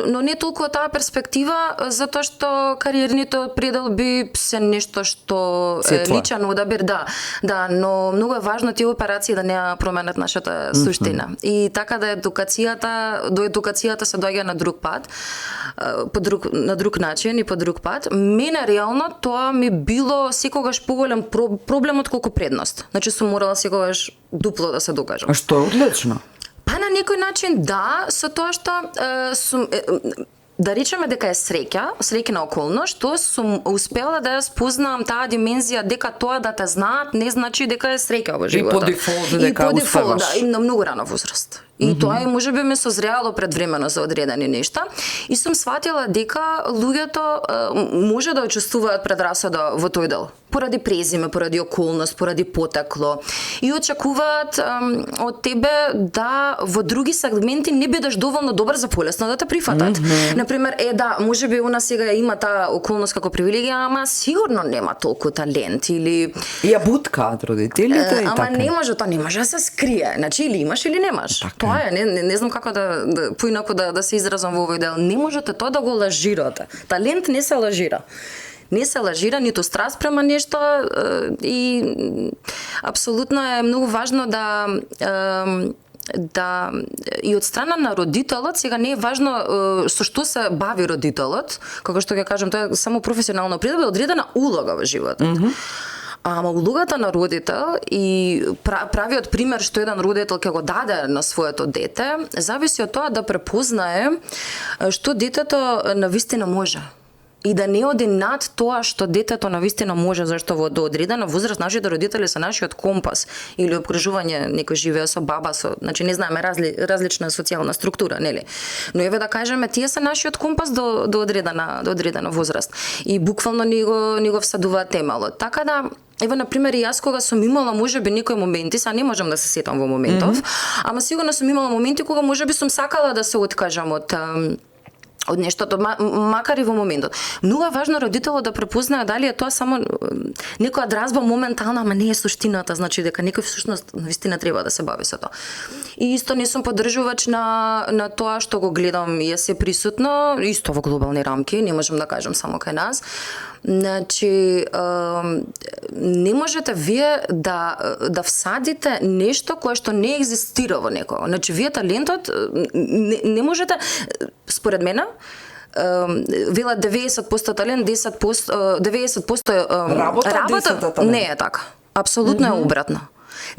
но не толку од таа перспектива, затоа што кариерните предел се нешто што е личен одабир, да, но многу е важно тие операции да не променат нашата суштина. И така да до едукацијата се доаѓа на друг пат, на друг начин и по друг пат. Мене реално тоа ми било секогаш поголем проблем отколку предност. Значи сум морала секогаш дупло да се докажам. А што е одлично? Па на некој начин да, со тоа што сум да речеме дека е среќна околност, што сум успела да ја спознам таа димензија дека тоа да те знаат не значи дека е среќа во животот. И по дефолт дека успеваш. Да, и на многу рана возраст. И тоа е можеби ме созрело предвремено за одредени нешта и сум сватила дека луѓето може да очувствуваат предрасуда во тој дел. Поради презиме, поради околност, поради потекло и очекуваат од тебе да во други сегменти не бидеш доволно добар за полесно да те прифатат. Например, да, можеби у нас сега има таа околност како привилегија, ама сигурно нема толку талент или ја буткаат родителите и така. Ама не може, тоа не може да се скрие. Значи или имаш или немаш. Така. Тоа е, не знам како поинаку да се изразам во овој дел. Не можете тоа да го лажирате. Талент не се лажира. Не се лажира, ниту страст према нешто и апсолутно е многу важно да и од страна на родителот, сега не е важно со што се бави родителот, како што ќе кажам, тоа е само професионално придобива одредена улога во животот. Ама улогата на родител и правиот пример што еден родител ќе го даде на своето дете, зависи од тоа да препознае што детето навистина може. И да не оди над тоа што детето навистина може, зашто во до одредена возраст нашите родители се нашиот компас или обкружување, некој живее со баба, значи не знаеме различна социјална структура, нели? Но еве да кажеме, тие се нашиот компас до одредена возраст. И буквално ни го всадуваат темелот. Така да ево, например, и јас кога сум имала можеби некои моменти, сега не можам да се сетам во моментов, ама сигурно сум имала моменти кога можеби сум сакала да се откажам од нештото, макар и во моментот. Многу е важно родителот да препознае дали е тоа само некоја дразба моментална, ама не е суштината, значи дека некој всушност навистина треба да се бави со тоа. И исто не сум поддржувач на тоа што го гледам и е се присутно, исто во глобални рамки, не можам да кажам само кај нас. Значи, не можете вие да всадите нешто кое што не екзистира во некого. Значи, вие талентот не можете, според мене, велат 90% талент, 90% работа, не е така. Апсолутно е обратно.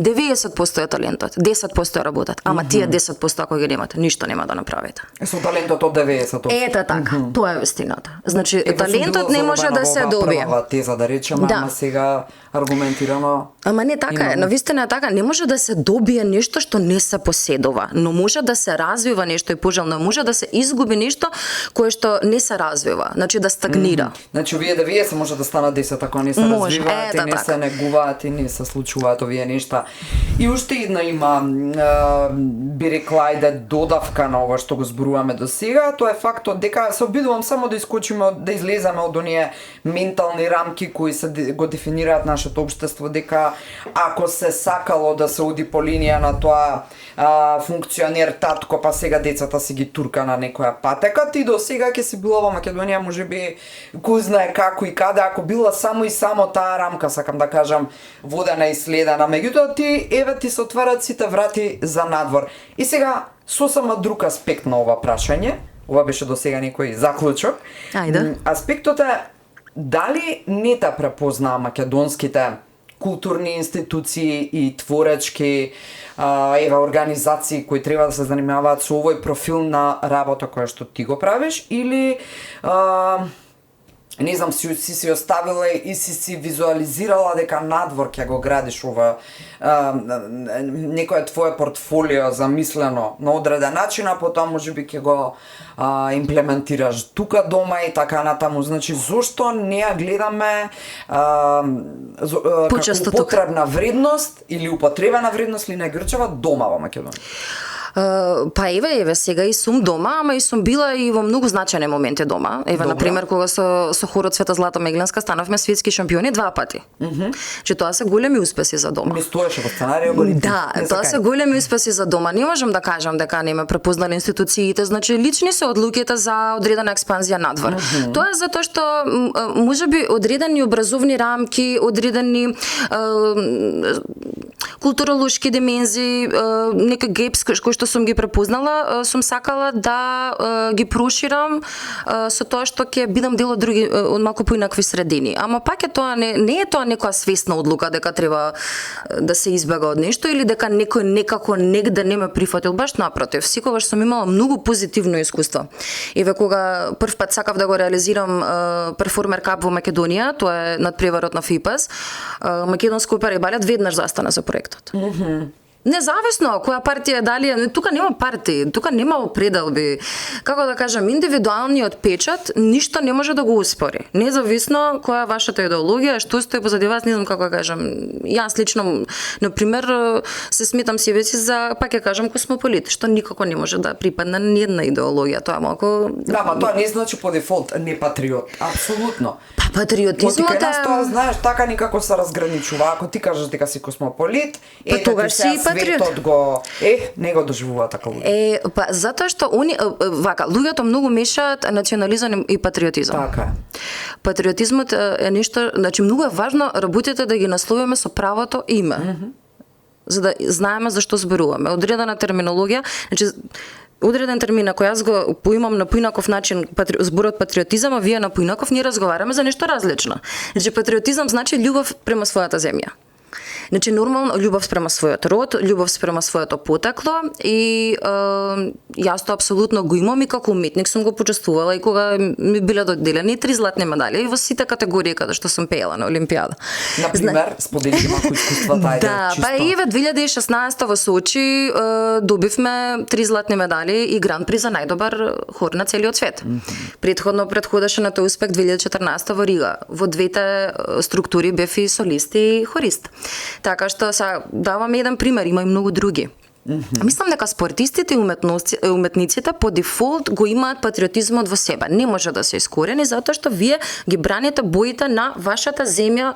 90% е талентот, 10% е работат, ама тие 10% ако ги немате, ништо нема да направите. Со талентот од 90%. Ете така, тоа е вистината. Значи, талентот не може да се добие. Прва теза да речеме, ама сега аргументирано. Ама не така е, навистина е така, не може да се добие нешто што не се поседува, но може да се развива нешто и пожелно, може да се изгуби нешто кое што не се развива, значи да стагнира. Значи овие 90 може да станат 10 ако не се развиваат и не се негуваат и не се случуваат овие нешта. нешта. И уште една има, би рекла, ајде додавка на ова што го зборуваме до сега, тоа е фактот дека се обидувам само да искочиме, да излеземе од оние ментални рамки кои се го дефинираат нашето општество, дека ако се сакало да се оди по линија на тоа функционер татко, па сега децата си ги турка на некоја патека, ти до сега ќе си била во Македонија, можеби кој знае како и каде, ако била само и само таа рамка, сакам да кажам, водена и следена. Меѓутоа ти еве ти се отварат сите врати за надвор. И сега сосема друг аспект на ова прашање. Ова беше до сега некој заклучок. Ајде. Аспектот е дали не те препознаа македонските културни институции и творечки организации кои треба да се занимаваат со овој профил на работа која што ти го правиш, или не знам, си оставила и си визуализирала дека надвор ќе го градиш ова некое твое портфолио замислено на одреден начин, а потоа можеби ќе го имплементираш тука дома и така натаму. Значи, зошто не ја гледаме како употребна вредност или употребена вредност или Грчева дома во Македонија? Па еве сега и сум дома, ама и сум била и во многу значајни моменти дома. Еве на пример кога со хорот Света Злата Меглинска станавме светски шампиони 2 пати. Че тоа се големи успеси за дома. Ми стоеше во сценарио. Да, тоа се големи успеси за дома. Не можам да кажам дека не ме препознали институциите, значи лични се одлуките за одредена експанзија надвор. Тоа е затоа што можеби одредени образовни рамки, одредени културолошки димензии, некој гепс кој што сум ги препознала, сум сакала да ги проширам со тоа што ќе бидам дел од други, од малку поинакви средини. Ама пак е тоа не е тоа некоја свесна одлука дека треба да се избега од нешто или дека некој некако негде не ме прифатил, баш напротив. Секогаш сум имала многу позитивно искуство. Еве кога прв пат сакав да го реализирам перформер кап во Македонија, тоа е надпреварот на ФИПАС, македонско опера и балет веднаш застана за проектот. Независно која партија дали, тука нема партии, тука нема определби. Како да кажам, индивидуалниот печат ништо не може да го успори. Независно која е вашата идеологија, што стои позади вас, не знам како да кажам. Јас лично, на пример, се сметам себе си за, пак ќе кажам, космополит, што никако не може да припадне на ниедна идеологија. Тоа е малку. Да, ма тоа не значи по дефолт не патриот. Апсолутно. Па патриотизмот е. Тоа знаеш, така никако се разграничува. Ако ти кажеш дека си космополит, тогаш си светот го не го доживува така луѓе. Па затоа што они вака луѓето многу мешаат национализам и патриотизам. Така. Патриотизмот е нешто, значи многу е важно работите да ги насловиме со правото име. За да знаеме зашто зборуваме. Одредена терминологија, значи одреден термин, ако јас го поимам на поинаков начин зборот патриотизам, а вие на поинаков, ние разговараме за нешто различно. Значи патриотизам значи љубов према својата земја. Значи нормално љубов спрема својот род, љубов спрема своето потекло и јас тоа апсолутно го имам и како уметник сум го почувствувала и кога ми биле доделени 3 златни медали во сите категории каде што сум пеела на Олимпијада. На пример, споделите малку искуства тај да, чисто. Па и во 2016 во Сочи добивме 3 златни медали и гран при за најдобар хор на целиот свет. Претходно предходеше на тој успех 2014 во Рига. Во двете структури бев и солист и хорист. Така што са давам еден пример, има и многу други. Мислам дека спортистите и уметниците по дефолт го имаат патриотизмот во себе. Не може да се искорени затоа што вие ги браните боите на вашата земја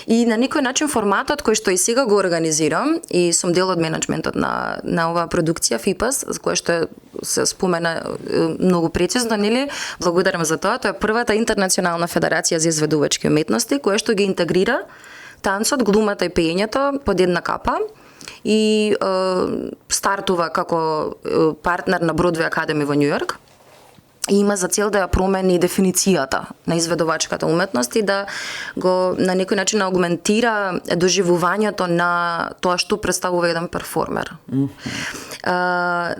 и на некој начин форматот кој што и сега го организирам и сум дел од менаџментот на оваа продукција ФИПАС, која што се спомена многу прецизно, нели? Благодарам за тоа. Тоа е првата интернационална федерација за изведувачки уметности која што ги интегрира танцот, глумата и пеењето под една капа и стартува како партнер на Бродвеј Академи во Њујорк. И има за цел да ја промени дефиницијата на изведувачката уметност и да го на некој начин аргументира доживувањето на тоа што представува еден перформер.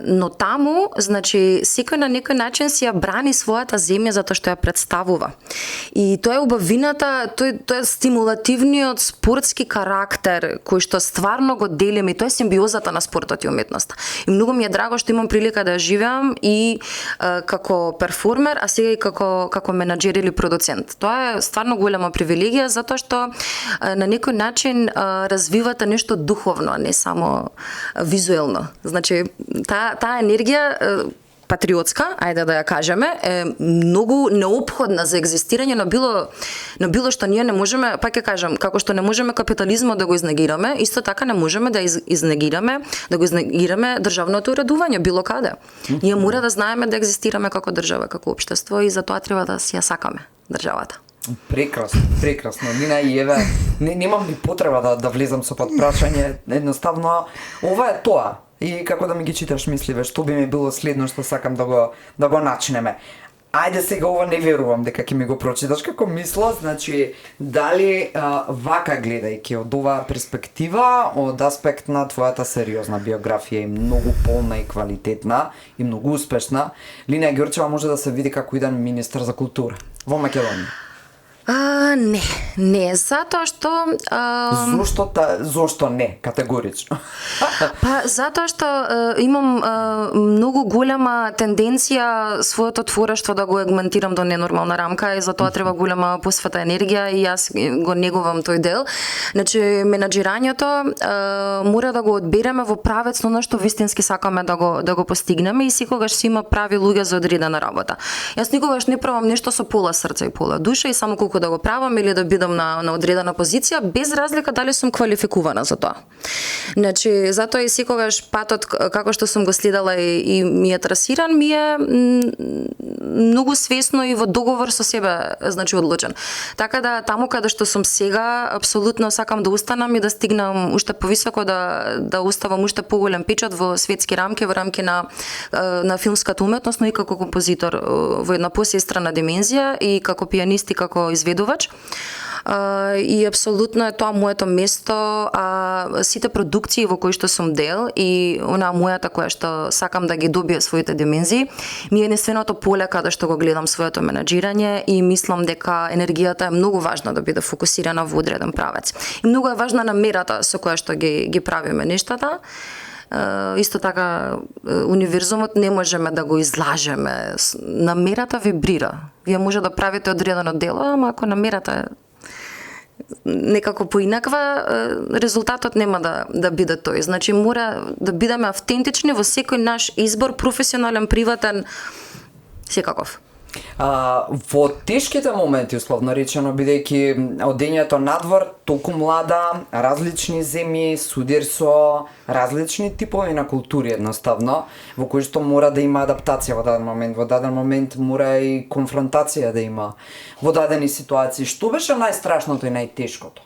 Но таму, значи, секој на некој начин си ја брани својата земја затоа што ја представува. И тоа е убавината, тоа е стимулативниот спортски карактер кој што стварно го делиме и тоа е симбиозата на спортот и уметноста. И многу ми е драго што имам прилика да ја живеам и како перформер, а сега и како менаџер или продуцент. Тоа е стварно голема привилегија затоа што на некој начин развивате нешто духовно, а не само визуелно. Значи таа енергија патриотска, ајде да ја кажеме, е многу неопходна за екзистирање на било што ние не можеме, пак ќе кажам, како што не можеме капитализмот да го изнегираме, исто така не можеме да изнегираме државното уредување било каде. Ние мора да знаеме да екзистираме како држава, како општество и затоа треба да си ја сакаме државата. Прекрасно. Нина и еве, немам ни потреба да влезам со подпрашање, едноставно ова е тоа. И како да ми ги читаш мисливе, што би ми било следно што сакам да го начнеме. Ајде сега ова не верувам дека ќе ми го прочиташ како мисло, значи дали вака гледајќи од оваа перспектива, од аспект на твојата сериозна биографија и многу полна и квалитетна и многу успешна, Линија Ѓорчева може да се види како еден министар за култура во Македонија? Не, затоа што... Зошто не, категорично? Па, затоа што имам многу голема тенденција своето творештво да го агментирам до ненормална рамка и затоа треба голема посвета енергија и јас го негувам тој дел. Значи, менаџирањето мора да го одбереме во правец на што вистински сакаме да го постигнеме и секогаш си има прави луѓе за одредена работа. Јас никогаш не правам нешто со пола срце и пола душа и само колку да го правам или да бидам на одредена позиција, без разлика дали сум квалификувана за тоа. Значи, затоа и секогаш патот како што сум го следала и ми е трасиран, ми е многу свесно и во договор со себе, значи одлучен. Така да таму каде што сум сега, апсолутно сакам да устанам и да стигнам уште повисоко, да оставам уште поголем печат во светски рамки, во рамки на филмската уметност, но и како композитор во една посестрана димензија и како пианист и како изведувач. И апсолутно е тоа моето место, а сите продукции во кои што сум дел и онаа мојата која што сакам да ги добие своите димензии, ми е единственото поле каде што го гледам своето менаџирање и мислам дека енергијата е многу важна да биде фокусирана во одреден правец. И многу е важна намерата со која што ги правиме нештата. Исто така, универзумот не можеме да го излажеме. Намерата вибрира. Вие може да правите одредено дело, ама ако намерата е некако поинаква, резултатот нема да биде тој. Значи, мора да бидеме автентични во секој наш избор, професионален, приватен, секаков. Во тешките моменти, условно речено, бидејќи одењето надвор, толку млада, различни земји, судир со различни типови на култури едноставно, во кои што мора да има адаптација во даден момент мора и конфронтација да има во дадени ситуации. Што беше најстрашното и најтешкото?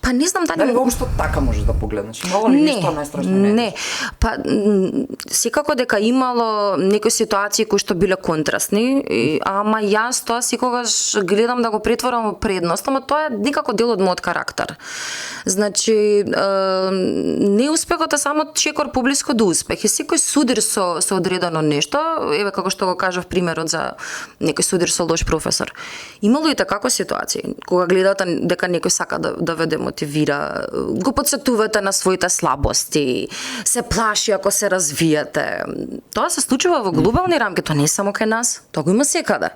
Па не знам дали воопшто така можеш да погледнеш. Имало ли нешто најстрашно? Не. Па секако дека имало некои ситуации кои што биле контрастни, ама јас тоа секогаш гледам да го претворам во предност, ама тоа е некако дел од мојот карактер. Значи, неуспехот е само чекор поблиско до успех. И секој судир со одредено нешто, еве како што го кажав примерот за некој судир со лош професор. Имало и такако ситуации, кога гледате дека некој сака да ве демотивира, го потсетувате на своите слабости, се плаши ако се развиете. Тоа се случува во глобални рамки, тоа не е само кај нас, тоа го има секаде.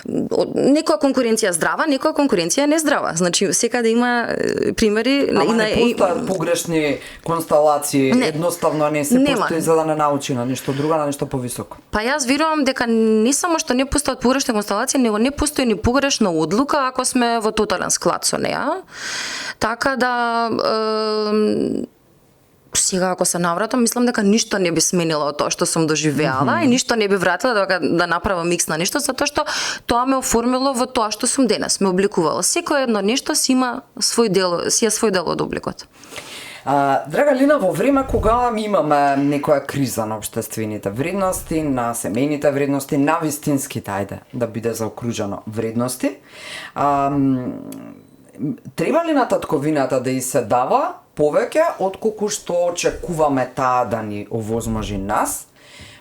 Некоја конкуренција здрава, некоја конкуренција не здрава. Значи, секаде има примери. Ама не постојат погрешни констелации, едноставно не се постои за да не научи на нешто друго, на нешто повисоко. Па јас верувам дека не само што не постојат погрешни констелации, него не постои ни погрешна одлука ако сме во тотален склад со неа. Така да сега ако се навратам, мислам дека ништо не би сменило тоа што сум доживеала и ништо не би вратила да направам микс на нешто, затоа што тоа ме оформило во тоа што сум денес, ме обликувало. Секој едно нешто си има свој дел од обликот. Драга Лина, во време кога имаме некоја криза на општествените вредности, на семејните вредности, на вистинските, ајде, да биде заокружено вредности, треба ли на татковината да и се дава повеќе отколку што очекуваме таа да ни овозможи нас,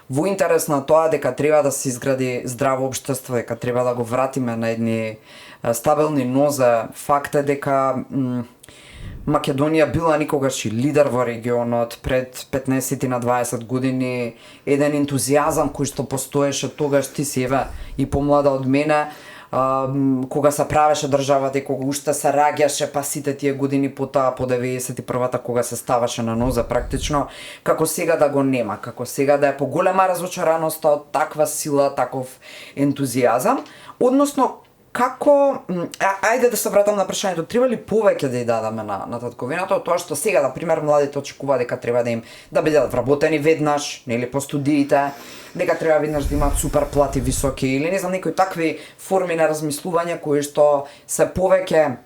во интерес на тоа дека треба да се изгради здраво општество, дека треба да го вратиме на едни стабилни нозе? Факт е дека Македонија била никогаш и лидер во регионот пред 15 на 20 години, еден ентузијазам кој што постоеше тогаш, ти си еве и помлада од мене, кога се правеше државата и кога уште се раѓаше, па сите тие години потоа по 91-та кога се ставаше на ноза практично, како сега да го нема, како сега да е поголема разочараноста од таква сила, таков ентузијазам, односно како, ајде да се вратам на прашањето, треба ли повеќе да ја дадаме на татковината од тоа што сега, на пример, младите очекуваат дека треба да им да бидат вработени веднаш, нели по студиите, дека треба веднаш да имаат супер плати високи или не знам некои такви форми на размислување кои што се повеќе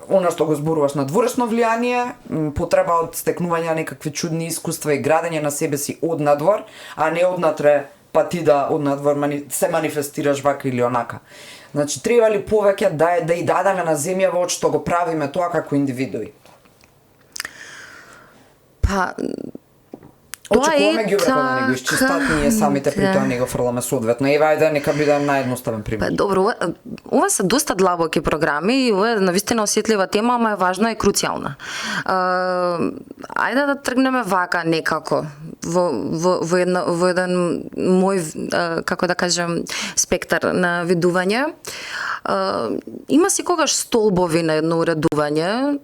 она што го зборуваш на дворесно влијание, потреба од стекнување на некакви чудни искуства и градење на себе си од надвор, а не однатре па ти да од надвор се манифестираш вака или онака. Значи, треба ли повеќе да и дадеме на земјава од што го правиме тоа како индивидуи? Па, очекуваме ѓубрето да не го исчистат, ние самите при тоа не го фрламе соодветно. Еве, ајде, нека биде наједноставен пример. Па, добро, ова се доста длабоки програми и ова е навистина осетлива тема, ама е важна и круцијална. Ајде да тргнеме вака некако во еден мој, како да кажем, спектар на видување. Има секогаш столбови на едно уредување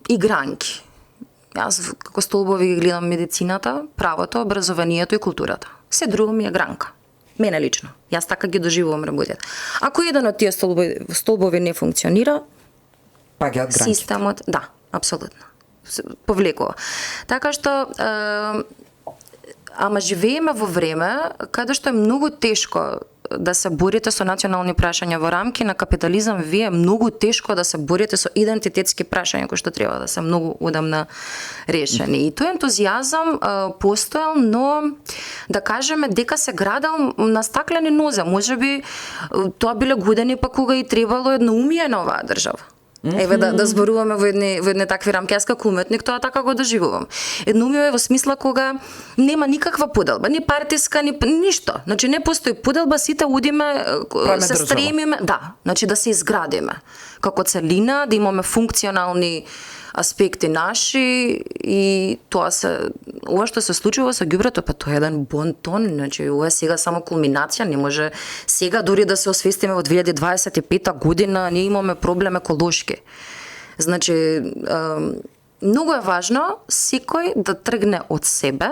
и гранки. Јас како столбови ги гледам медицината, правото, образованието и културата. Се друго ми е гранка. Мене лично. Јас така ги доживувам работите. Ако еден од тие столбови не функционира, паѓаат гранки. Системот, да, апсолутно. Повлекува. Така што ама живееме во време каде што е многу тешко да се борите со национални прашања во рамки на капитализам, вие е многу тешко да се борите со идентитетски прашања кои што треба да се многу одамна решени. И тој ентузијазам постоел, но да кажеме дека се градел на стаклени нозе. Можеби тоа биле години па кога и требало едноумие на оваа држава. Еве да зборуваме во едни такви рамки. Јас како уметник тоа така го доживувам. Едноумие во смисла кога нема никаква поделба, ни партиска, ни ништо. Значи не постои поделба, сите одиме, се стремиме, да, значи да се изградиме како целина, да имаме функционални аспекти наши и ова што се случува со ѓубрето, па тоа е еден бонтон, значи ова е сега само кулминација, не може сега дури да се освестиме во 2025 година, ние имаме проблем еколошки. Значи многу е важно секој да тргне од себе,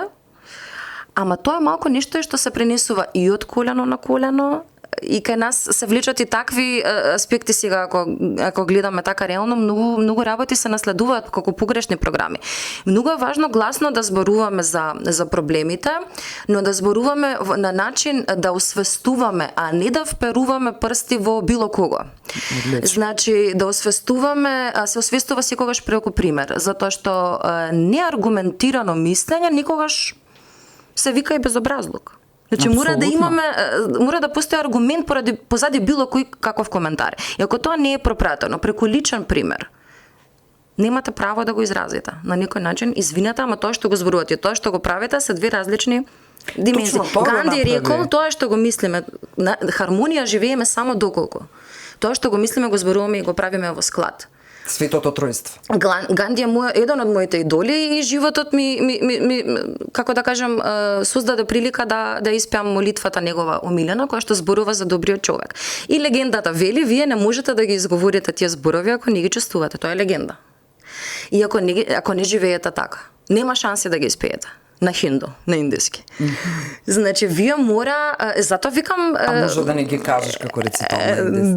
ама тоа е малку нешто што се пренесува и од колено на колено, и кај нас се влечат и такви аспекти сега, ако гледаме така реално, многу работи се наследуваат како погрешни програми. Многу е важно гласно да зборуваме за проблемите, но да зборуваме на начин да освестуваме, а не да вперуваме прсти во било кого. Значи, да освестуваме, се освестува секогаш преку пример, затоа што неаргументирано мислење никогаш се вика и безобразлук. Значи мора да постои аргумент позади било кој каков коментар. И ако тоа не е пропратено преку личен пример, немате право да го изразите на некој начин. Извинете, ама тоа што го зборувате, тоа што го правите се две различни димензии. Ганди рекол, тоа што го мислиме, хармонија живееме само доколку. Тоа што го мислиме го зборуваме и го правиме во склад. Светото тројство. Ганди е еден од моите идоли и животот ми како да кажем, создаде прилика да испеам молитвата негова омилена, која што зборува за добриот човек. И легендата вели, вие не можете да ги изговорите тие зборови ако не ги чувствувате, тоа е легенда. И ако не живеете така, нема шанси да ги испеете. На хинду, на индиски. Значи, вие мора, затоа викам... А може да не ги кажеш како рецитал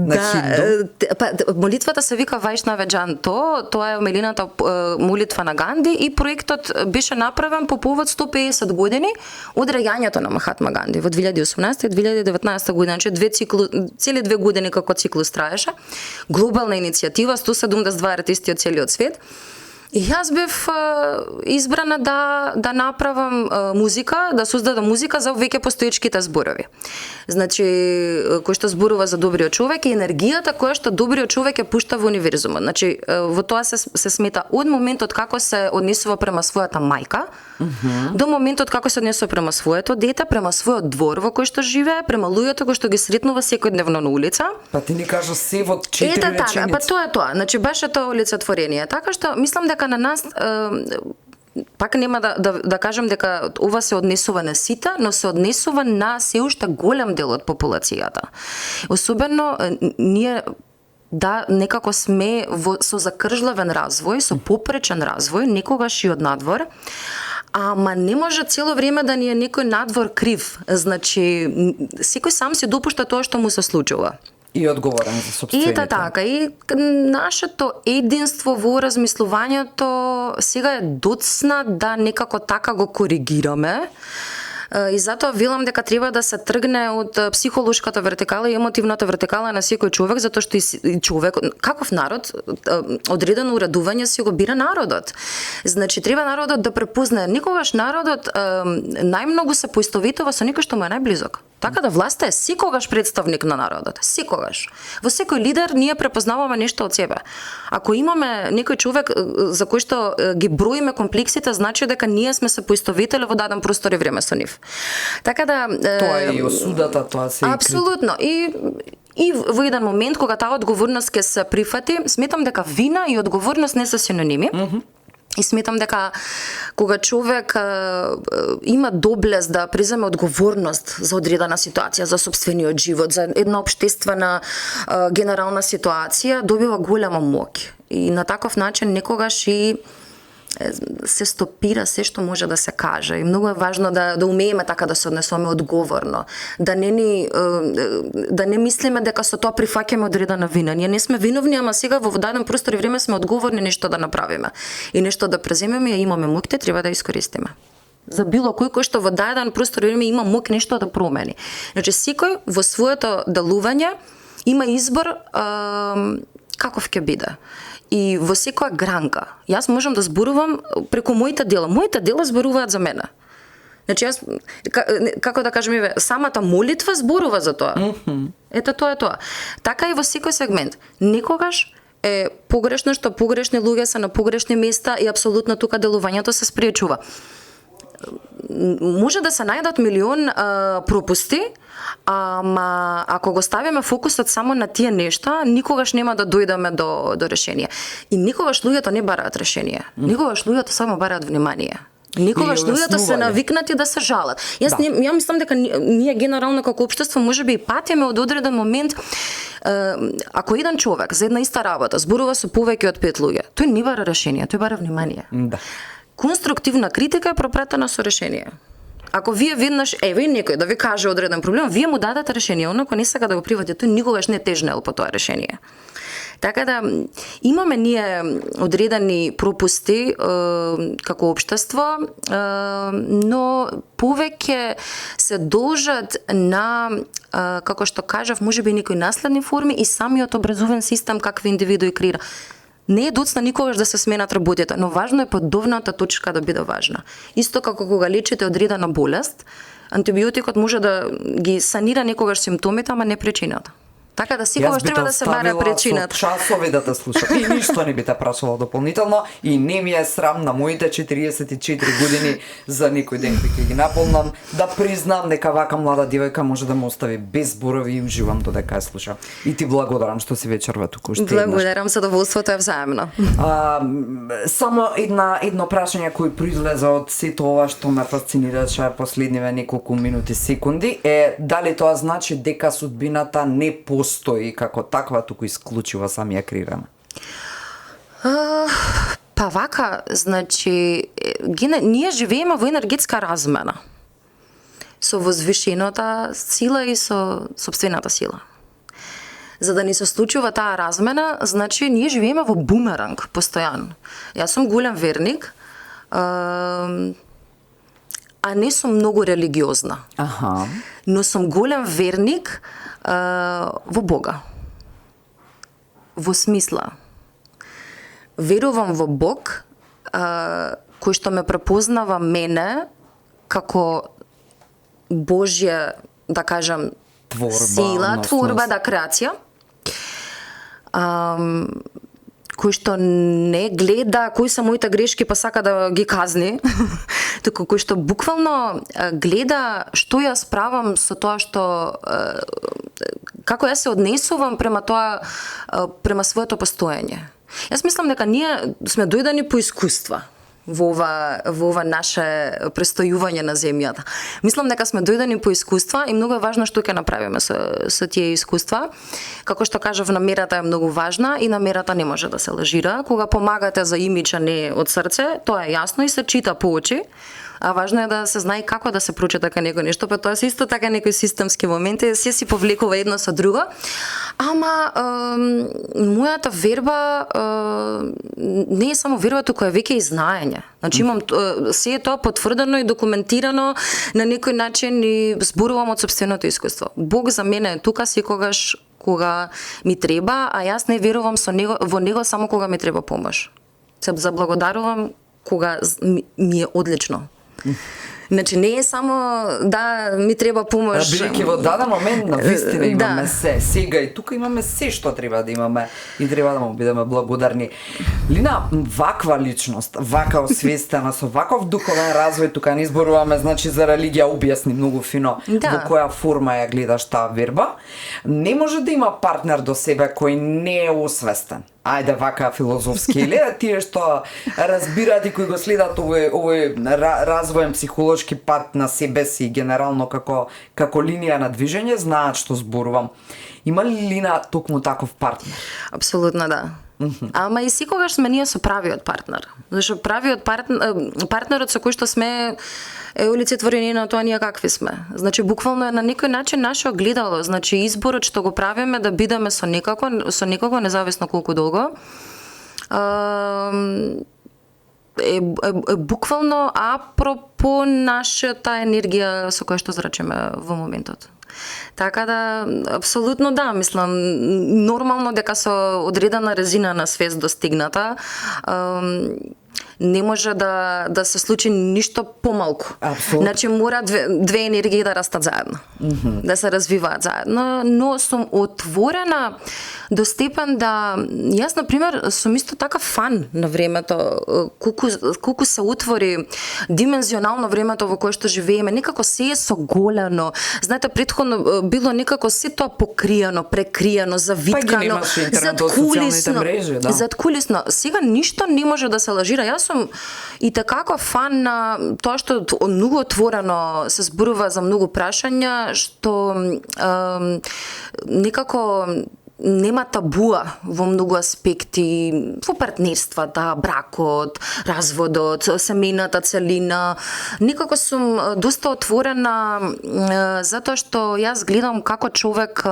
на хинду? Молитвата се вика Вајшнаве Џанто, тоа е омилената молитва на Ганди и проектот беше направен по повод 150 години од раѓањето на Махатма Ганди во 2018 и 2019 година, значи цели 2 години како циклус траеше. Глобална иницијатива, 172 артисти од целиот свет. И јас бев избрана да направам музика, да создадам музика за веќе постоечките зборови. Значи, кој што зборува за добриот човек и енергијата која што добриот човек ја пушта во универзумот. Значи, во тоа се смета од моментот како се однесува према својата мајка, до моментот како се однесува према своето дете, према својот двор во кој што живее, према луѓето кои што ги сретнува секојдневно на улица. Па ти ни кажа се во 4 реченици. Па тоа е тоа. Значи, баш е тоа олицетворение. Така што мислам дека дека на нас пак нема да кажам дека ова се однесува на сите, но се однесува на се уште голем дел од популацијата. Особено ние некако сме со закржлавен развој, со попречен развој, некогаш и од надвор, ама не може цело време да ни е некој надвор крив. Значи, секој сам се допушта тоа што му се случува. И одговорен за собствените. И така, и нашето единство во размислувањето сега е доцна да некако така го коригираме. И затоа велам дека треба да се тргне од психолошката вертикала и емотивната вертикала на секој човек, затоа што и човек, каков народ, одредено уредување си го бира народот. Значи, треба народот да препознае. Никогаш народот најмногу се поистоветува со некој што му е најблизок. Така да власта е секогаш представник на народот. Секогаш. Во секој лидер ние препознаваме нешто од себе. Ако имаме некој човек за кој што ги броиме комплексите, значи дека ние сме се поистоветили во даден простор и време со нив. Така да тоа е и осудата, тоа се апсолутно. И во еден момент кога таа одговорност ќе се прифати, сметам дека вина и одговорност не се синоними. И сметам дека кога човек има доблест да преземе одговорност за одредена ситуација, за сопствениот живот, за една општествена генерална ситуација, добива голема моќ. И на таков начин некогаш и се стопира се што може да се каже. И многу е важно да умееме така да се однесуваме одговорно. Да не мислиме дека со тоа прифаќаме одредена вина. Ние не сме виновни, ама сега во даден простор и време сме одговорни нешто да направиме. И нешто да преземеме, и имаме моќте, треба да искористиме. За било кој што во даден простор и време има моќ нешто да промени. Значи, секој во своето делување има избор каков ќе биде. И во секоја гранка. Јас можам да зборувам преку моите дела. Моите дела зборуваат за мене. Значи јас, како да кажем, самата молитва зборува за тоа. Ето тоа е тоа. Така и во секој сегмент. Некогаш е погрешно што погрешни луѓе се на погрешни места и апсолутно тука делувањето се спречува. Може да се најдат милион пропусти, ама ако го ставиме фокусот само на тие нешта, никогаш нема да дојдеме до решение. И никогаш луѓето не бараат решение. Никогаш луѓето само бараат внимание. Никогаш луѓето се навикнати да се жалат. Ја мислам дека ние генерално како општество можеби и патиме од одреден момент, ако еден човек за една иста работа зборува со повеќе од 5 луѓе, тој не бара решение, тој бара внимание. Да. Конструктивна критика е пропратена со решение. Ако вие веднаш, некој да ви каже одреден проблем, вие му дадете решение, онако не сака да го привати, тој никогаш не тежнел по тоа решение. Така да имаме ние одредени пропусти како општество, но повеќе се должат на, како што кажав, можеби некои наследни форми и самиот образовен систем какви индивидуи креира. Не е доцна никогаш да се сменат работите, но важно е подобната точка да биде важна. Исто како кога лечите одредена болест, антибиотикот може да ги санира некогаш симптомите, ама не причината. Така да секогаш треба да се бара причината. Со часови да те слушам и ништо не би те прашала дополнително и не ми е срам на моите 44 години за некој ден кој ќе ги наполнам да признам дека вака млада девојка може да ме остави без зборови и уживам додека ја слушам. И ти благодарам што си вечерва туку уште еднаш. Благодарам, задоволството е взаемно. Само едно прашање кој произлезе од сето ова што ме фасцинираше последниве неколку минути секунди е дали тоа значи дека судбината не постои како таква, туку исклучува самија креирана? Па вака, значи, ние живееме во енергетска размена со возвишената сила и со собствената сила. За да ни се случува таа размена, значи ние живееме во бумеранг постојано. Јас сум голем верник, а не сум многу религиозна. Но сум голем верник во Бога. Во смисла. Верувам во Бог, кој што ме препознава мене како Божја, да кажам, сила, творба, да, креација. Кој што не гледа кои се моите грешки па сака да ги казни, туку кој што буквално гледа што јас правам со тоа што како јас се однесувам према тоа, према своето постоење. Јас мислам дека ние сме дојдени по искуства во ова наше престојување на земјата. Мислам дека сме дојдени по искуства и многу е важно што ќе направиме со тие искуства. Како што кажав, намерата е многу важна и намерата не може да се лажира. Кога помагате за имидж, а не од срце, тоа е јасно и се чита по очи. А важно е да се знае како да се прочита кај некој нешто, па тоа се исто така некои системски моменти, се си повлекува едно со друго. Ама мојата верба не е само верба, туку е веќе и знаење. Значи имам се е тоа потврдено и документирано на некој начин и зборувам од сопственото искуство. Бог за мене е тука секогаш кога ми треба, а јас не верувам во него само кога ми треба помош. Се заблагодарувам кога ми е одлично. Значи не е само да ми треба помош. Бидејќи во даден момент на вистина имаме се. Сега и тука имаме се што треба да имаме и треба да му бидеме благодарни. Лина, ваква личност, вака освестена, со ваков духовен развој, тука не изборуваме, значи за религија објасни многу фино во која форма ја гледаш таа верба. Не може да има партнер до себе кој не е освестен. Ајде вака филозофски, или тие што разбираат и кои го следат овој развоен психолошки пат на себе си генерално како линија на движење, знаат што зборувам. Има ли Лина токму таков партнер? Апсолутно да. Ама и секогаш сме ние со правиот партнер. Зашто правиот партнерот со кој што сме е олицетворение на тоа ние какви сме. Значи буквално е на некој начин наше огледало, значи изборот што го правиме да бидеме со некого независно колку долго. Е буквално апропо нашата енергија со која што зрачеме во моментот. Така да, апсолутно да, мислам, нормално дека со одредена резина на свест достигната, не може да се случи ништо помалку. Апсолутно. Значи мора две енергии да растат заедно, да се развиваат заедно, но сум отворена до степен да јас на пример сум исто така фан на времето, колку се отвори димензионално времето во кое што живееме, некако се е соголено. Знаете, претходно било некако се тоа покриено, прекриено, завиткано, задкулисно. Сега ништо не може да се лажира. Јас сум и такако фан на тоа што многу отворено се зборува за многу прашања, што некако нема табуа во многу аспекти, во партнерствата, бракот, разводот, семејната целина. Некако сум доста отворена затоа што јас гледам како човек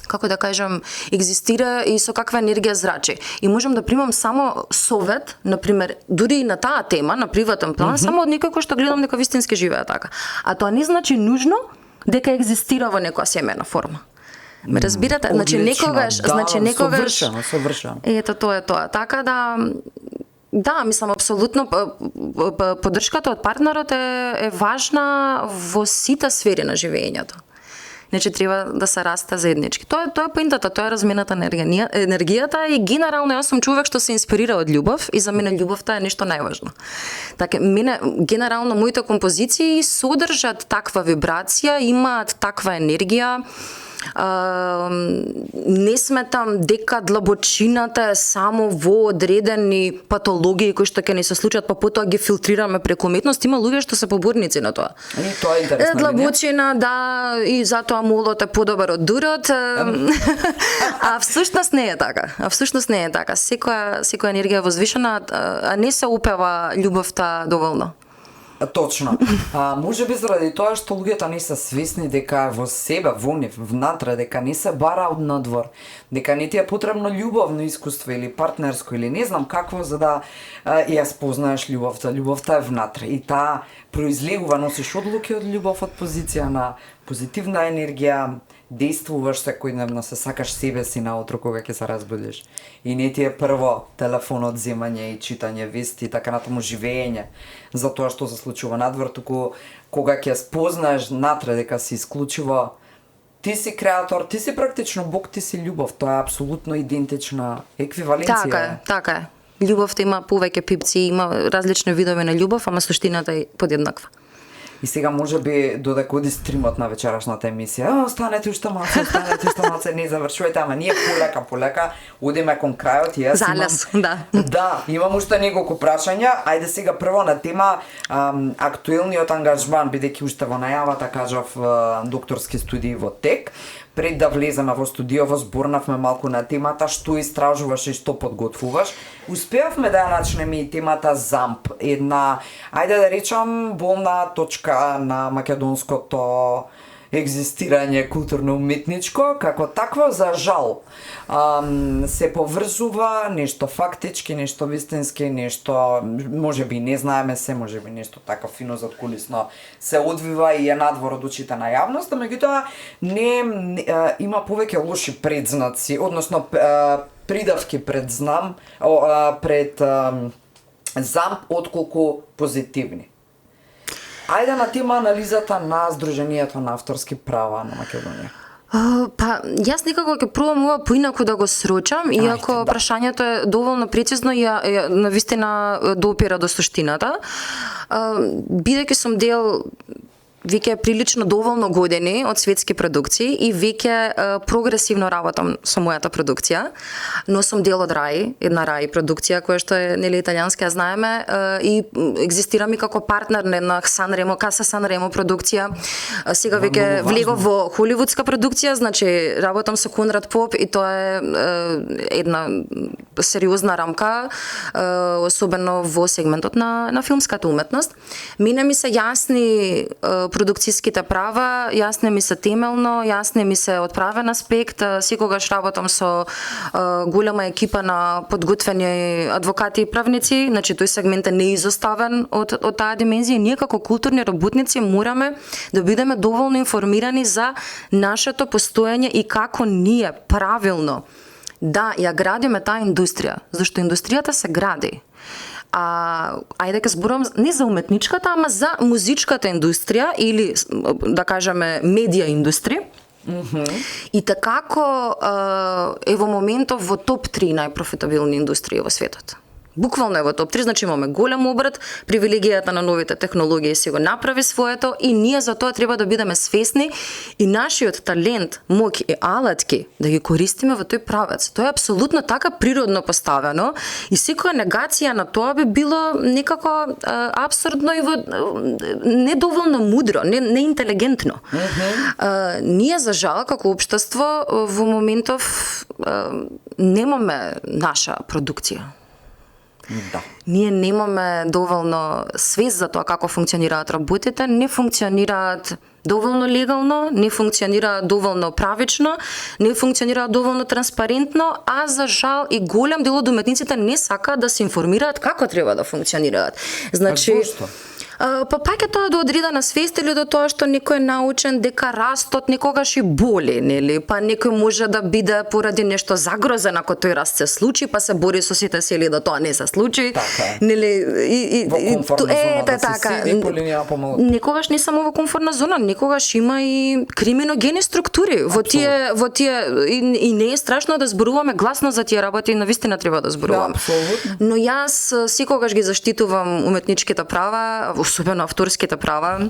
како да кажам, екзистира и со каква енергија зрачи. И можам да примам само совет, например, дури и на таа тема, на приватен план, само од некој кој што гледам дека вистински живее така. А тоа не значи нужно дека екзистира во некоја семејна форма. Ме разбирате? Значи некогаш, совршено. Ето тоа е тоа. Така да, мислам апсолутно поддршката од партнерот е важна во сите сфери на живењето. Значи треба да се расте заеднички. Тоа е поентата, тоа е размената на енергијата и генерално јас сум човек што се инспирира од љубов и за мене љубовта е нешто најважно. Така мене генерално моите композиции содржат таква вибрација, имаат таква енергија. Не сметам дека длабочината е само во одредени патологии кои што ќе ни се случат, па потоа ги филтрираме преку уметност. Има луѓе што се поборници на тоа. И тоа е интересно. Длабочина, да, и затоа молот е подобар од дурот. А всушност не е така. Секоја енергија е возвишена, а не се упева љубовта доволно. Точно. Може би заради тоа што луѓето не се свесни дека во себе, во нив, внатре, дека не се бара од надвор, дека не ти е потребно љубовно искуство или партнерско или не знам какво за да ја спознаеш љубовта. Љубовта е внатре и таа произлегува, носиш одлуки од љубов, од позиција на позитивна енергија, действуваш секојдневно, се сакаш себе си наутро кога ќе се разбудиш. И не ти е прво телефонот, земање и читање вести, така натаму живење за тоа што се случува надвор, туку кога ќе спознаеш натре дека си исклучиво, ти си креатор, ти си практично Бог, ти си љубов, тоа е апсолутно идентична еквиваленција. Така е. Љубовта има повеќе пипци, има различни видови на љубов, ама суштината е подеднаква. И сега може би додека оди стримот на вечерашната емисија, останете уште малце, не завршувате, ама ние полека одиме кон крајот и јас Залез, имам... Да, имам уште неколку прашања. Ајде сега прво на тема актуелниот ангажман, бидејќи уште во најавата кажав докторски студии во тек. Пред да влеземе во студиово, зборнавме малку на темата, што истражуваш и што подготвуваш. Успеавме да ја начнеме и темата ЗАМП, една, ајде да речам, болна точка на македонското екзистирање културно-уметничко, како такво, за жал, се поврзува нешто фактички, нешто вистински, нешто, може би не знаеме се, може би нешто така фино задкулисно се одвива и е надвор од очите на јавноста, меѓутоа има повеќе лоши предзнаци, односно придавки пред ЗАМП отколку позитивни. Ајде на тема анализата на Сдруженијето на авторски права на Македонија. Па, јас некако ќе пробам ова поинаку да го срочам, иако прашањето е доволно прецизно и навистина допира до суштината. Бидејќи сум дел веќе прилично доволно години од светски продукции и веќе прогресивно работам со мојата продукција, но сум дел од РАИ, една РАИ продукција која што е нели италијанска, знаеме, и екзистирам и како партнер на една Каса Санремо продукција. Сега веќе влегов во холивудска продукција, значи работам со Конрад Поп и тоа е една сериозна рамка, особено во сегментот на филмската уметност. Мене ми се јасни продукцијските права, јасни ми се темелно, јасни ми се од правен аспект, секогаш работам со голема екипа на подготвени адвокати и правници, значи тој сегмент е неизоставен од таа димензија. Ние како културни работници мораме да бидеме доволно информирани за нашето постоење и како ние правилно да ја градиме таа индустрија, зашто индустријата се гради. Ајде ке зборам не за уметничката, ама за музичката индустрија или да кажеме медија индустрија. И такако е во моментов во топ 3 најпрофитабилни индустрии во светот. Буквално е во топ 3, значи имаме голем обрат, привилегијата на новите технологии си го направи своето и ние за тоа треба да бидеме свесни и нашиот талент, моќ и алатки да ги користиме во тој правец. Тоа е апсолутно така природно поставено и секоја негација на тоа би било некако апсурдно и недоволно мудро, не интелигентно. Ние за жал како општество во моментов немаме наша продукција. Да. Ние немаме доволно свест за тоа како функционираат работите, не функционираат доволно легално, не функционираат доволно правично, не функционираат доволно транспарентно, а за жал и голем дел од уметниците не сакаат да се информираат како треба да функционираат. Значи, па пак е тоа до одредена свест или до тоа што некој е научен дека растот некогаш и боли, нели? Па некој може да биде поради нешто загрозен ако тој раст се случи, па се бори со сите сили да тоа не се случи. Нели? Во комфортна зона да се седи по линија помалку. Некогаш не само во комфортна зона, некогаш има и криминогени структури во тие и не е страшно да зборуваме гласно за тие работи, навистина треба да зборуваме. Но јас секогаш ги заштитувам уметничките права, особено авторските права,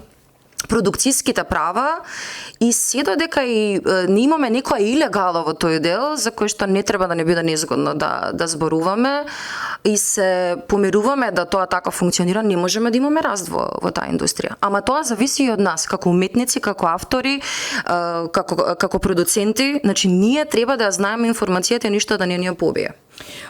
продукцијските права и се додека и не имаме некоја илегала во тој дел за кој што не треба да не биде незгодно да зборуваме и се помируваме да тоа така функционира, не можеме да имаме раст во таа индустрија. Ама тоа зависи и од нас, како уметници, како автори, како продуценти, значи ние треба да ја знаеме информацијата и ништо да не ни ја побие.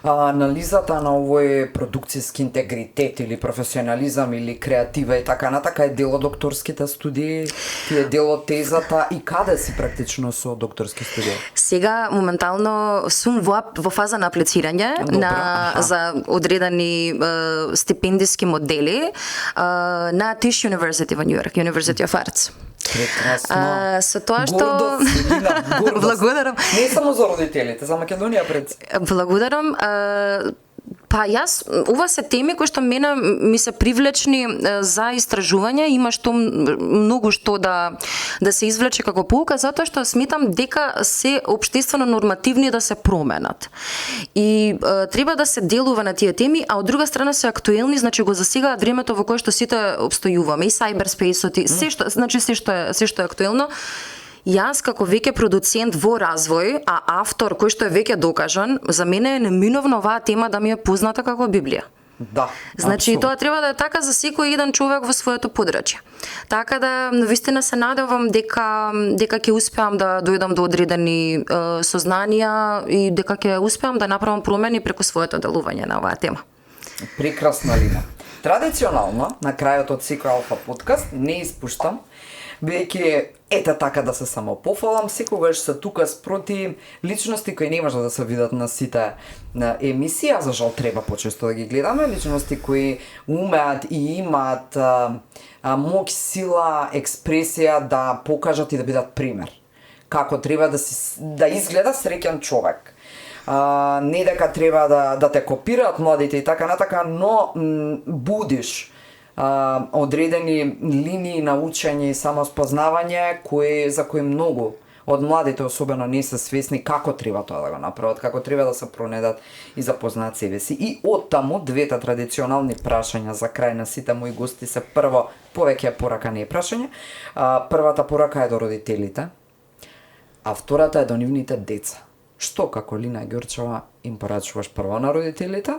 Анализата на овој продукцијски интегритет или професионализам или креатива и така натака е дел од докторските студии, ти е дел од тезата и каде си практично со докторски студии? Сега моментално сум во фаза на аплицирање за одредени стипендиски модели на Tisch University во Нью Йорк, University of Arts. Прекрасно. Со тоа што гордост. Благодарам. Не само за родителите, за Македонија пред. Благодарам. Па ова се теми кои што мене ми се привлечни за истражување, има многу што да се извлече како поука, затоа што сметам дека се општествено нормативни да се променат. И треба да се делува на тие теми, а од друга страна се актуелни, значи го засегаат времето во кое што сите обстојуваме, и cyberspace-от, и се што е актуелно. Јас како веќе продуцент во развој, а автор кој што е веќе докажан, за мене е неминовно оваа тема да ми е позната како Библија. Да. Значи апсолютно. тоа треба да е така за секој еден човек во своето подрачје. Така да навистина се надевам дека ќе успеам да дојдам до одредени сознанија и дека ќе успеам да направам промени преку своето делување на оваа тема. Прекрасна Лина. Традиционално, на крајот од секој Алфа подкаст, не испуштам, бидејќи ете така да се само пофалам, секогаш се тука спроти личности кои не може да се видат на сите на емисии, а за жал треба почесто да ги гледаме, личности кои умеат и имаат моќ, сила, експресија да покажат и да бидат пример. Како треба да изгледа среќен човек. Не дека треба да те копираат младите и така натака, но будиш одредени линии на учење и самоспознавање за кои многу од младите особено не се свесни како треба тоа да го направат, како треба да се пронедат и запознаат себе си. И оттаму двете традиционални прашања за крај на сите мои гости се прво, повеќе порака не е прашање. Првата порака е до родителите, а втората е до нивните деца. Што како Лина Ѓорчева им порачуваш прво на родителите?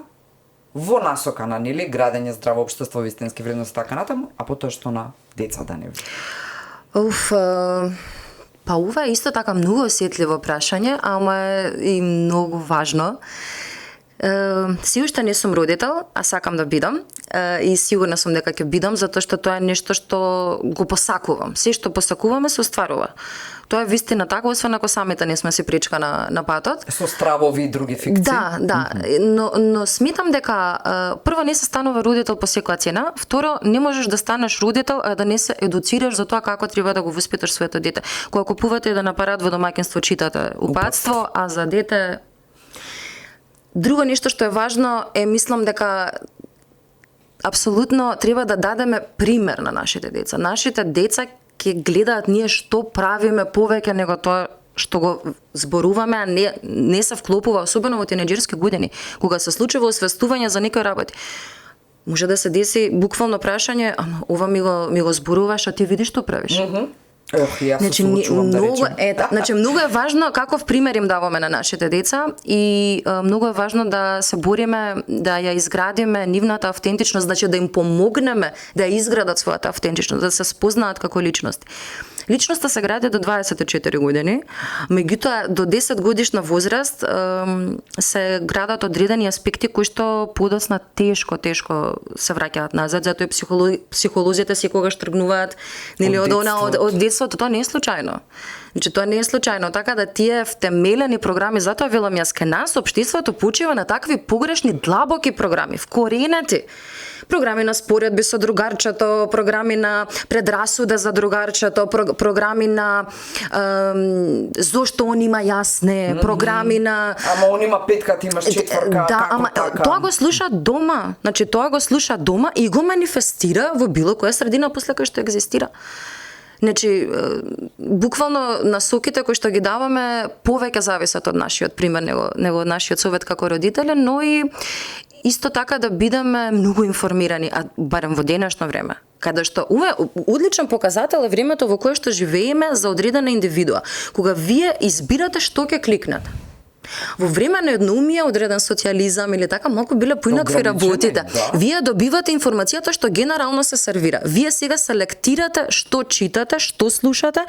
Во насока на нели градење здраво општество, вистински вредности така натаму, а потоа што на деца да не Па ова е исто така многу осетливо прашање, ама е и многу важно. Си уште не сум родител, а сакам да бидам, и сигурна сум дека ќе бидам, затоа што тоа е нешто што го посакувам. Се што посакуваме се остварува. Тоа е вистина така, освен ако самите не сме си пречка на патот. Со стравови и други фикции. Да, но сметам дека прво не се станува родител по секоја цена, второ не можеш да станеш родител а да не се едуцираш за тоа како треба да го воспиташ своето дете. Кога купувате еден апарат во домаќинство, читате упатство, а за дете друго нешто што е важно е, мислам дека апсолутно треба да дадеме пример на нашите деца. Нашите деца ќе гледаат ние што правиме повеќе него тоа што го зборуваме, а не се вклопува, особено во тинеџерски години, кога се случува освестување за некои работи. Може да се деси буквално прашање, ама ова ми го зборуваш, а ти видиш што правиш. Јас се случувам да речем. Значи многу е важно каков пример им даваме на нашите деца и многу е важно да се бориме да ја изградиме нивната автентичност, значи да им помогнеме да ја изградат својата автентичност, да се спознаат како личности. Личноста се гради до 24 години, меѓутоа до 10 годишна возраст се градат одредени аспекти кои што подоцна тешко се враќаат назад, затоа психолозите секогаш тргнуваат нели од детството, тоа не е случајно. Значи тоа не е случајно, така да тие втемелени програми, затоа велам јас, ке нас општеството почива на такви погрешни длабоки програми, вкоренети. Програми на споредби со другарчето, програми на предрасуда за другарчето, програми на зошто он има јасне, програми на Ама он има петка, ти имаш четврка, да, како ама така? Тоа го слуша дома. Значи тоа го слуша дома и го манифестира во било која средина после која што екзистира. Значи, буквално насоките кои што ги даваме повеќе зависат од нашиот пример него од нашиот совет како родители, но и исто така да бидеме многу информирани, а барем во денешно време. Каде што ова одличен показател е времето во кое што живееме за одредена индивидуа, кога вие избирате што ќе кликнете. Во време на едноумие, одреден социализам или така, малку биле поинакви работите. Да. Вие добивате информацијата што генерално се сервира. Вие сега селектирате што читате, што слушате,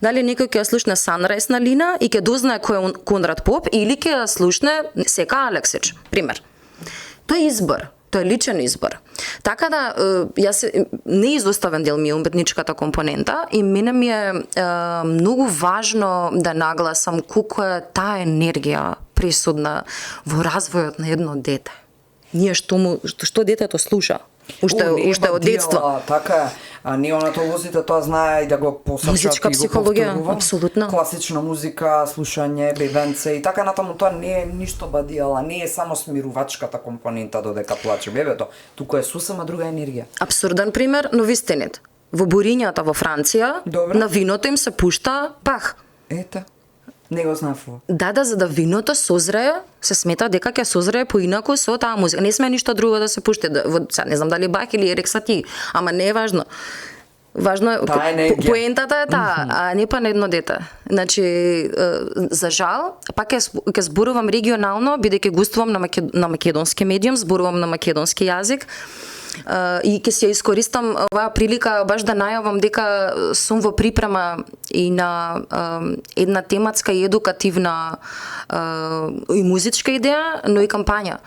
дали некој ќе ја слушне Sunrise на Лина и ќе дознае кој е Конрад Поп или ќе ја слушне Сека Алексич, пример. Тоа е избор. Тоа е личен избор. Така да, јас неизоставен дел ми е уметничката компонента и мене ми е многу важно да нагласам колку е таа енергија присутна во развојот на едно дете. Ние што детето слуша, уште од детство. Така е. А неонатолозите тоа знае и да го посачат Музичка и го психологија, повторува. апсолутно. Класична музика, слушање, бебенце и така натаму, тоа не е ништо бадијала, не е само смирувачката компонента додека плаче бебето, туку е сосема друга енергија. Абсурден пример, но вистинит. Во бурињата во Франција, Добре. на виното им се пушта Бах. Ете, не го знаев ова. Да, за да виното созрее, се смета дека ќе созрее поинаку со таа музика. Не сме ништо друго да се пушти. Сега не знам дали Бах или Ерик Сати, ама не е важно. Важно е, Таа енергија. поентата е таа, а не па на едно дете. Значи, за жал, пак ќе зборувам регионално, бидејќи гостувам на македонски медиум, зборувам на македонски јазик, и ќе се искористам оваа прилика баш да најавам дека сум во припрема и на една тематска и едукативна и музичка идеја, но и кампања,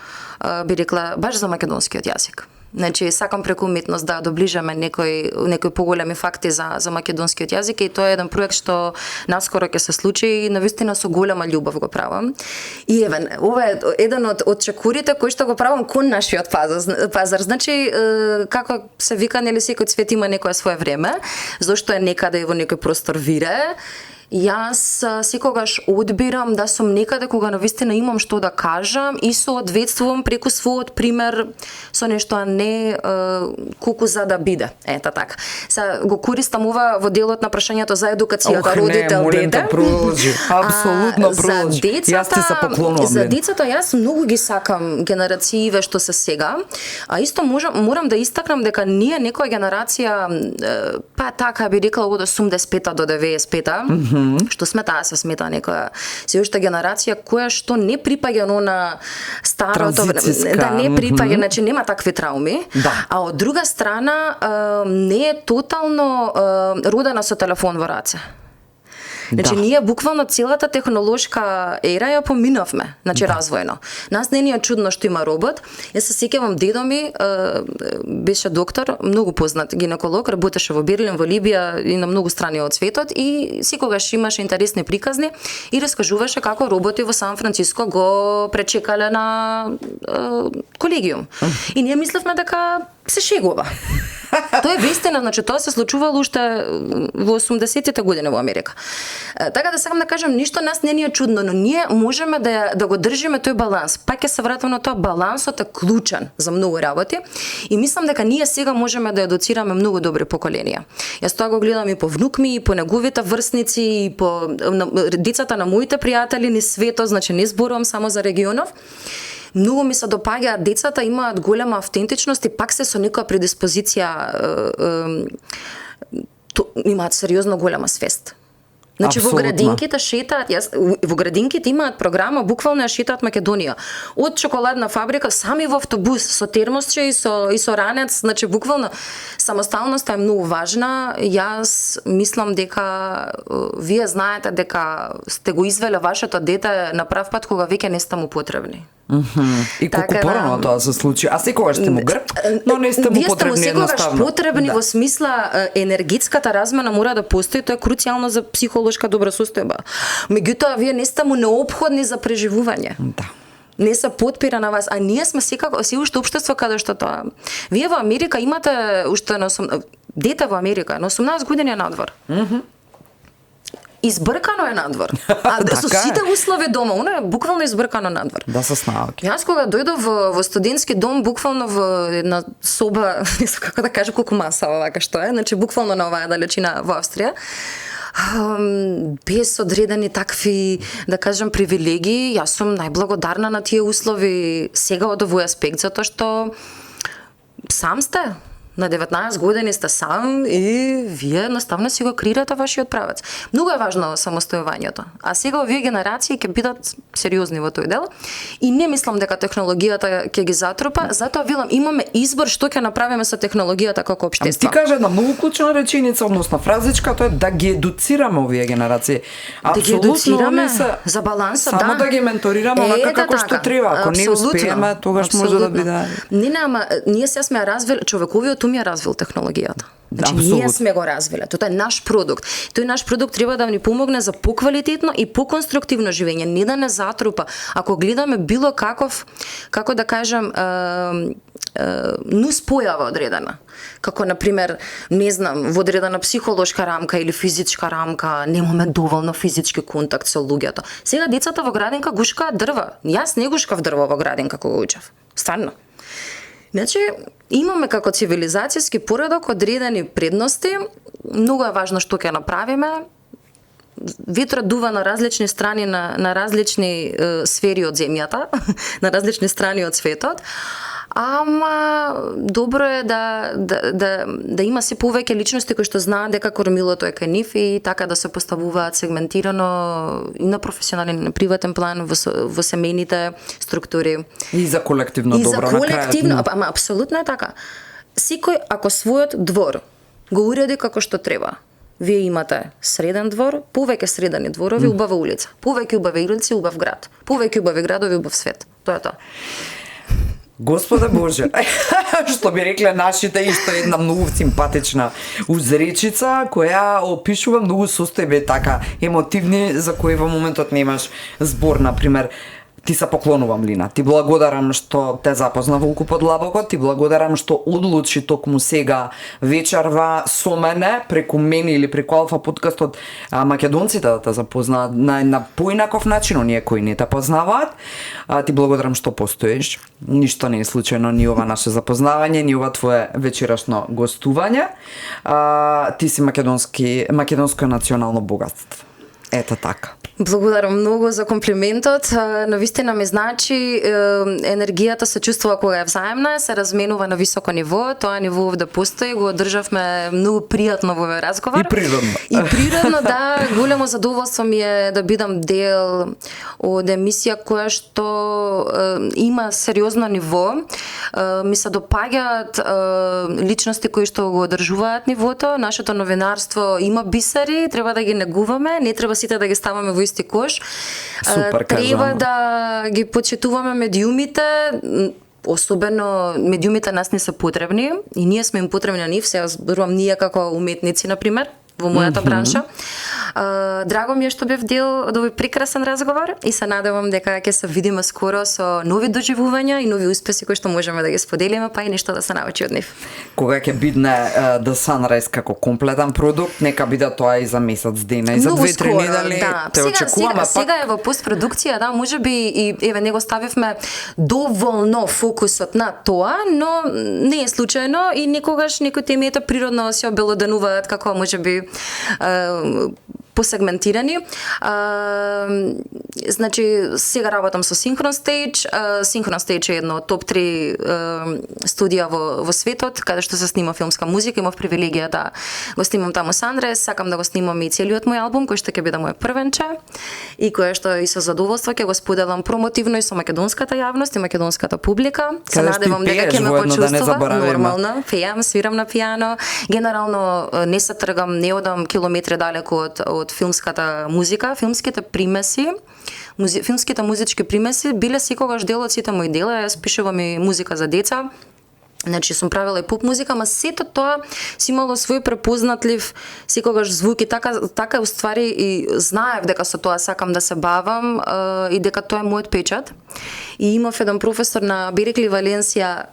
би рекла, баш за македонскиот јазик. Значи, сакам преку уметност да доближаме некои поголеми факти за македонскиот јазик и тоа е еден проект што наскоро ќе се случи и навистина со голема љубов го правам. И ова е еден од чекурите кои што го правам кон нашиот пазар. Значи, како се вика, нели секој цвет има некое свое време, зашто е некаде во некој простор вирее. Јас секогаш одбирам да сум некаде кога навистина имам што да кажам и соодветствувам преку својот пример со нешто, а не колку за да биде. Ета така. Са го користам ова во делот на прашањето за едукацијата родител дете. Апсолутно продолжи. Јас ти се поклонувам. За децата јас многу ги сакам генерацииве што се сега, а исто морам да истакнам дека ние некоја генерација, па така би рекла од 85-та до 95-та, што смета се смета некоја се уште генерација која што не припаѓа на старото време, да не припаѓа, значи нема такви трауми, да. А од друга страна не е тотално родена со телефон во раце. Значи, ние буквално целата технолошка ера ја поминавме, значи развојно. Нас не ни е чудно што има робот. Јас се сеќавам, дедо ми беше доктор, многу познат гинеколог, работеше во Берлин, во Либија и на многу страни од светот и секогаш имаше интересни приказни и раскажуваше како роботи во Сан Франциско го пречекале на колегиум. И ние мислевме дека се шегува. Тоа е вистина, значи тоа се случувало уште во 80-тите години во Америка. Така да сакам да кажам, ништо нас не ни е чудно, но ние можеме да го држиме тој баланс. Пак ќе се вратам на тоа, балансот е клучен за многу работи и мислам дека ние сега можеме да едуцираме многу добри поколенија. Јас тоа го гледам и по внук ми, и по неговите врсници, и по децата на моите пријатели низ светот, значи не зборувам само за регионов. Многу ми се допаѓаат децата, имаат голема автентичност и пак се со некоја предиспозиција, имаат сериозно голема свест. Значи Абсолютно. во градинките шетаат, во градинките имаат програма, буквално ја шетаат Македонија. Од чоколадна фабрика, сами во автобус, со термосче и со ранец, значи буквално самосталноста е многу важна. Јас мислам дека вие знаете дека сте го извеле вашето дете на прав пат кога веќе не сте му потребни. И колку порано тоа се случи, а секогаш сте му грб, но не сте му потребни едноставно. Вие сте му секогаш потребни во смисла енергетската размена мора да постои, тоа е круцијално за психолошка добра состојба. Меѓутоа, вие не сте му неопходни за преживување. Да. Не се потпира на вас, а ние сме секако се уште општество каде што тоа. Вие во Америка имате уште на дете во Америка, на 18 години надвор. Избркано е надвор. А со сите услови дома, оно е буквално избркано надвор. Да се снаоѓа. Јас кога дојдов во студентски дом, буквално во една соба, не знам како да кажам колку масава вака што е, значи буквално на оваа далечина во Австрија, без одредени такви, да кажам, привилегии, јас сум најблагодарна на тие услови сега од овој аспект, затоа што сам сте. На 19 години сте сам и вие едноставно си го креирате вашиот правец. Многу е важно самостојувањето. А сега овие генерации ќе бидат сериозни во тој дел и не мислам дека технологијата ќе ги затрупа, затоа велам имаме избор што ќе направиме со технологијата како општество. Ти кажа една многу клучна реченица, односно фразичка, тоа е да ги едуцираме овие генерации. Да ги едуцираме за балансот, само да ги менторираме онака како што треба. Ако не успееме, тогаш може да биде. Не, ама ние сега сме развили човековиот ум ја развил технологијата. Значи, ние сме го развиле. Тоа е наш продукт. Тој наш продукт треба да ни помогне за поквалитетно и поконструктивно живење, не да не затрупа. Ако гледаме било каков, како да кажам, нуспојава одредена. Како, например, не знам, во одредена психолошка рамка или физичка рамка, немаме доволно физички контакт со луѓето. Сега децата во градинка гушкаат дрва. Јас не гушкав дрво во градинка кога учев. Стварно. Значи, имаме како цивилизацијски поредок одредени предности. Многу е важно што ќе направиме. Ветрот дува на различни страни, на различни сфери од земјата, на различни страни од светот. Ама добро е да има се повеќе личности кои што знаат дека кормилото е кај нив и така да се поставуваат сегментирано и на професионален и на приватен план во семејните структури. И за колективно добро на крајот. И за колективно, ама апсолутно е така. Секој ако својот двор го уреди како што треба, вие имате среден двор, повеќе средени дворови, убава улица, повеќе убави улици, убав град, повеќе убави градови, убав свет. Тоа е тоа. Господе Боже, што би рекле нашите, исто една многу симпатична узречица која опишува многу состојби така емотивни за кои во моментот немаш збор, например. Ти се поклонувам, Лина. Ти благодарам што те запозна Волку Подлабокот, ти благодарам што одлучи токму сега вечерва со мене, преку мене или преку Алфа подкастот, македонците да те запознаат на поинаков начин, оние кои не те познаваат. Ти благодарам што постоиш. Ништо не е случајно ни ова наше запознавање, ни ова твое вечерашно гостување. Ти си македонско национално богатство. Ето така. Благодарам многу за комплиментот. Навистина ми значи енергијата се чувствува кога е взаемна, се разменува на високо ниво, тоа ниво да постои, го одржавме многу пријатно во овој разговор. И природно. И природно, да, големо задоволство ми е да бидам дел од емисија која што има сериозно ниво. Ми се допаѓаат личности кои што го одржуваат нивото. Нашето новинарство има бисери, треба да ги негуваме, не треба сите да ги ставаме во исти кош. Супер, треба да ги почитуваме медиумите, особено медиумите нас не се потребни и ние сме им потребни на нив, сега зборувам ние како уметници, например, во мојата бранша. Драго ми е што бев дел од овој прекрасен разговор и се надевам дека ќе се видиме скоро со нови доживувања и нови успеси кои што можеме да ги споделиме, па и нешто да се научи од нив. Кога ќе бидне The Sunrise како комплетен продукт, нека биде тоа и за месец дена и за 2-3 недели. Да. Те очекуваме сега е во постпродукција, да, можеби и еве него ставивме доволно фокусот на тоа, но не е случајно и никогаш некои теми природно се обелоденуваат како можеби посегментирани. Значи, сега работам со Synchron Stage. Synchron Stage е едно од топ 3 студија во светот, каде што се снима филмска музика. Имав привилегија да го снимам таму Sunrise, сакам да го снимам и целиот мој албум, кој што ќе биде мој првенче и кој што и со задоволство ќе го споделам промотивно и со македонската јавност и македонската публика. Се надевам дека ќе ме почувствува. Нормално, пеам, свирам на пијано. Генерално не се тргам, не одам километри далеку од филмската музика, филмските примеси, филмските музички примеси биле секогаш дел од сите мои дела. Јас пишувам и музика за деца. Значи сум правила и поп музика, ама сето тоа си имало свој препознатлив секогаш звук и така уствари и знаев дека со тоа сакам да се бавам и дека тоа е мојот печат. И имав еден професор на Берекли Валенсија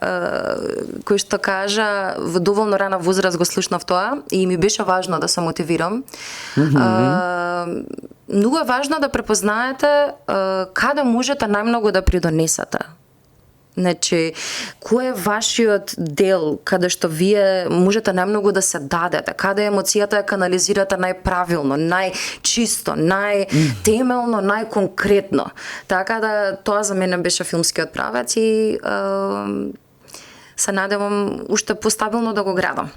кој што кажа во доволно рана возраст го слушнав тоа и ми беше важно да се мотивирам. Многу е важно да препознаете каде можете најмногу да придонесете. Значи, кој е вашиот дел каде што вие можете најмногу да се дадете, каде емоцијата ја канализирате најправилно, најчисто, најтемелно, најконкретно. Така да тоа за мене беше филмскиот правец и се надевам уште постабилно да го градам.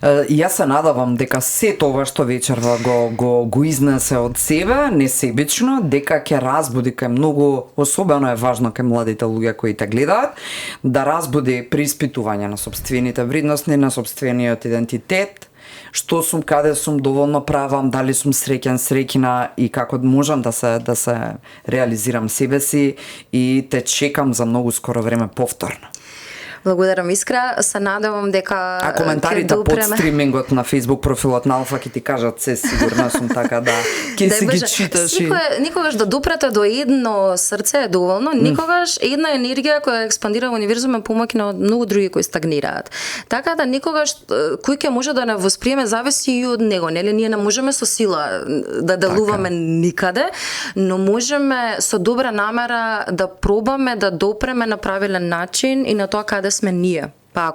Јас се надавам дека сето ова што вечерва го изнесе од себе, несебично, дека ќе разбуди кај многу, особено е важно кај младите луѓе кои те гледаат, да разбуди преиспитување на сопствените вредности, на сопствениот идентитет, што сум, каде сум, доволно правам, дали сум среќен, среќна и како можам да се реализирам себе си и те чекам за многу скоро време повторно. Благодарам Искра, се надевам дека А коментарите под стримингот на Facebook профилот на Алфа ќе ти кажат се, сигурна сум така да ќе си ги читаш. Никогаш да допрете до едно срце е доволно, никогаш една енергија која експандира во универзумот помоќи на многу други кои стагнираат. Така да никогаш кој ќе може да не восприеме зависи и од него, нели ние не можеме со сила да делуваме никаде, но можеме со добра намера да пробаме да допреме на правилен начин и на тоа каде сме ние. Па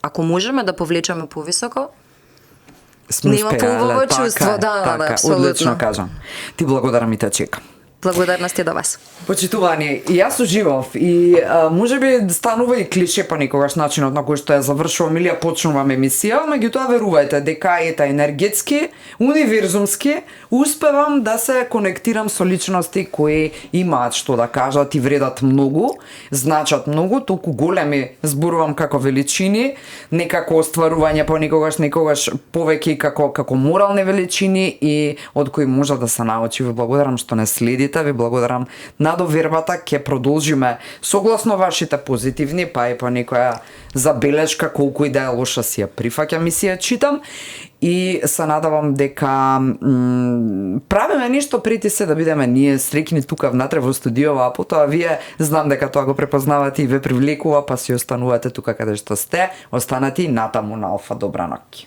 ако можеме да повлечеме повисоко, нема поубаво чувство, да, одлично кажам. Ти благодарам и те чекам. Благодарности до вас. Почитувани, и јас уживав и можеби станува и клише па некогаш начинот на кој што ја завршувам или ја почнувам емисија, меѓутоа верувајте дека енергетски, универзумски успевам да се конектирам со личности кои имаат што да кажат и вредат многу, значат многу, толку големи зборувам како величини, не како остварување, понекогаш некогаш повеќе како морални величини и од кои може да се научи. Ви благодарам што не следите, ви благодарам на довербата, ќе продолжиме согласно вашите позитивни, па и по некоја забелешка колку и да е лоша си ја прифаќам и си ја читам и се надавам дека правиме нешто прети се да бидеме ние среќни тука внатре во студиото, а потоа вие знам дека тоа го препознавате и ве привлекува, па си останувате тука каде што сте, останати натаму на Алфа. Добра ноќ.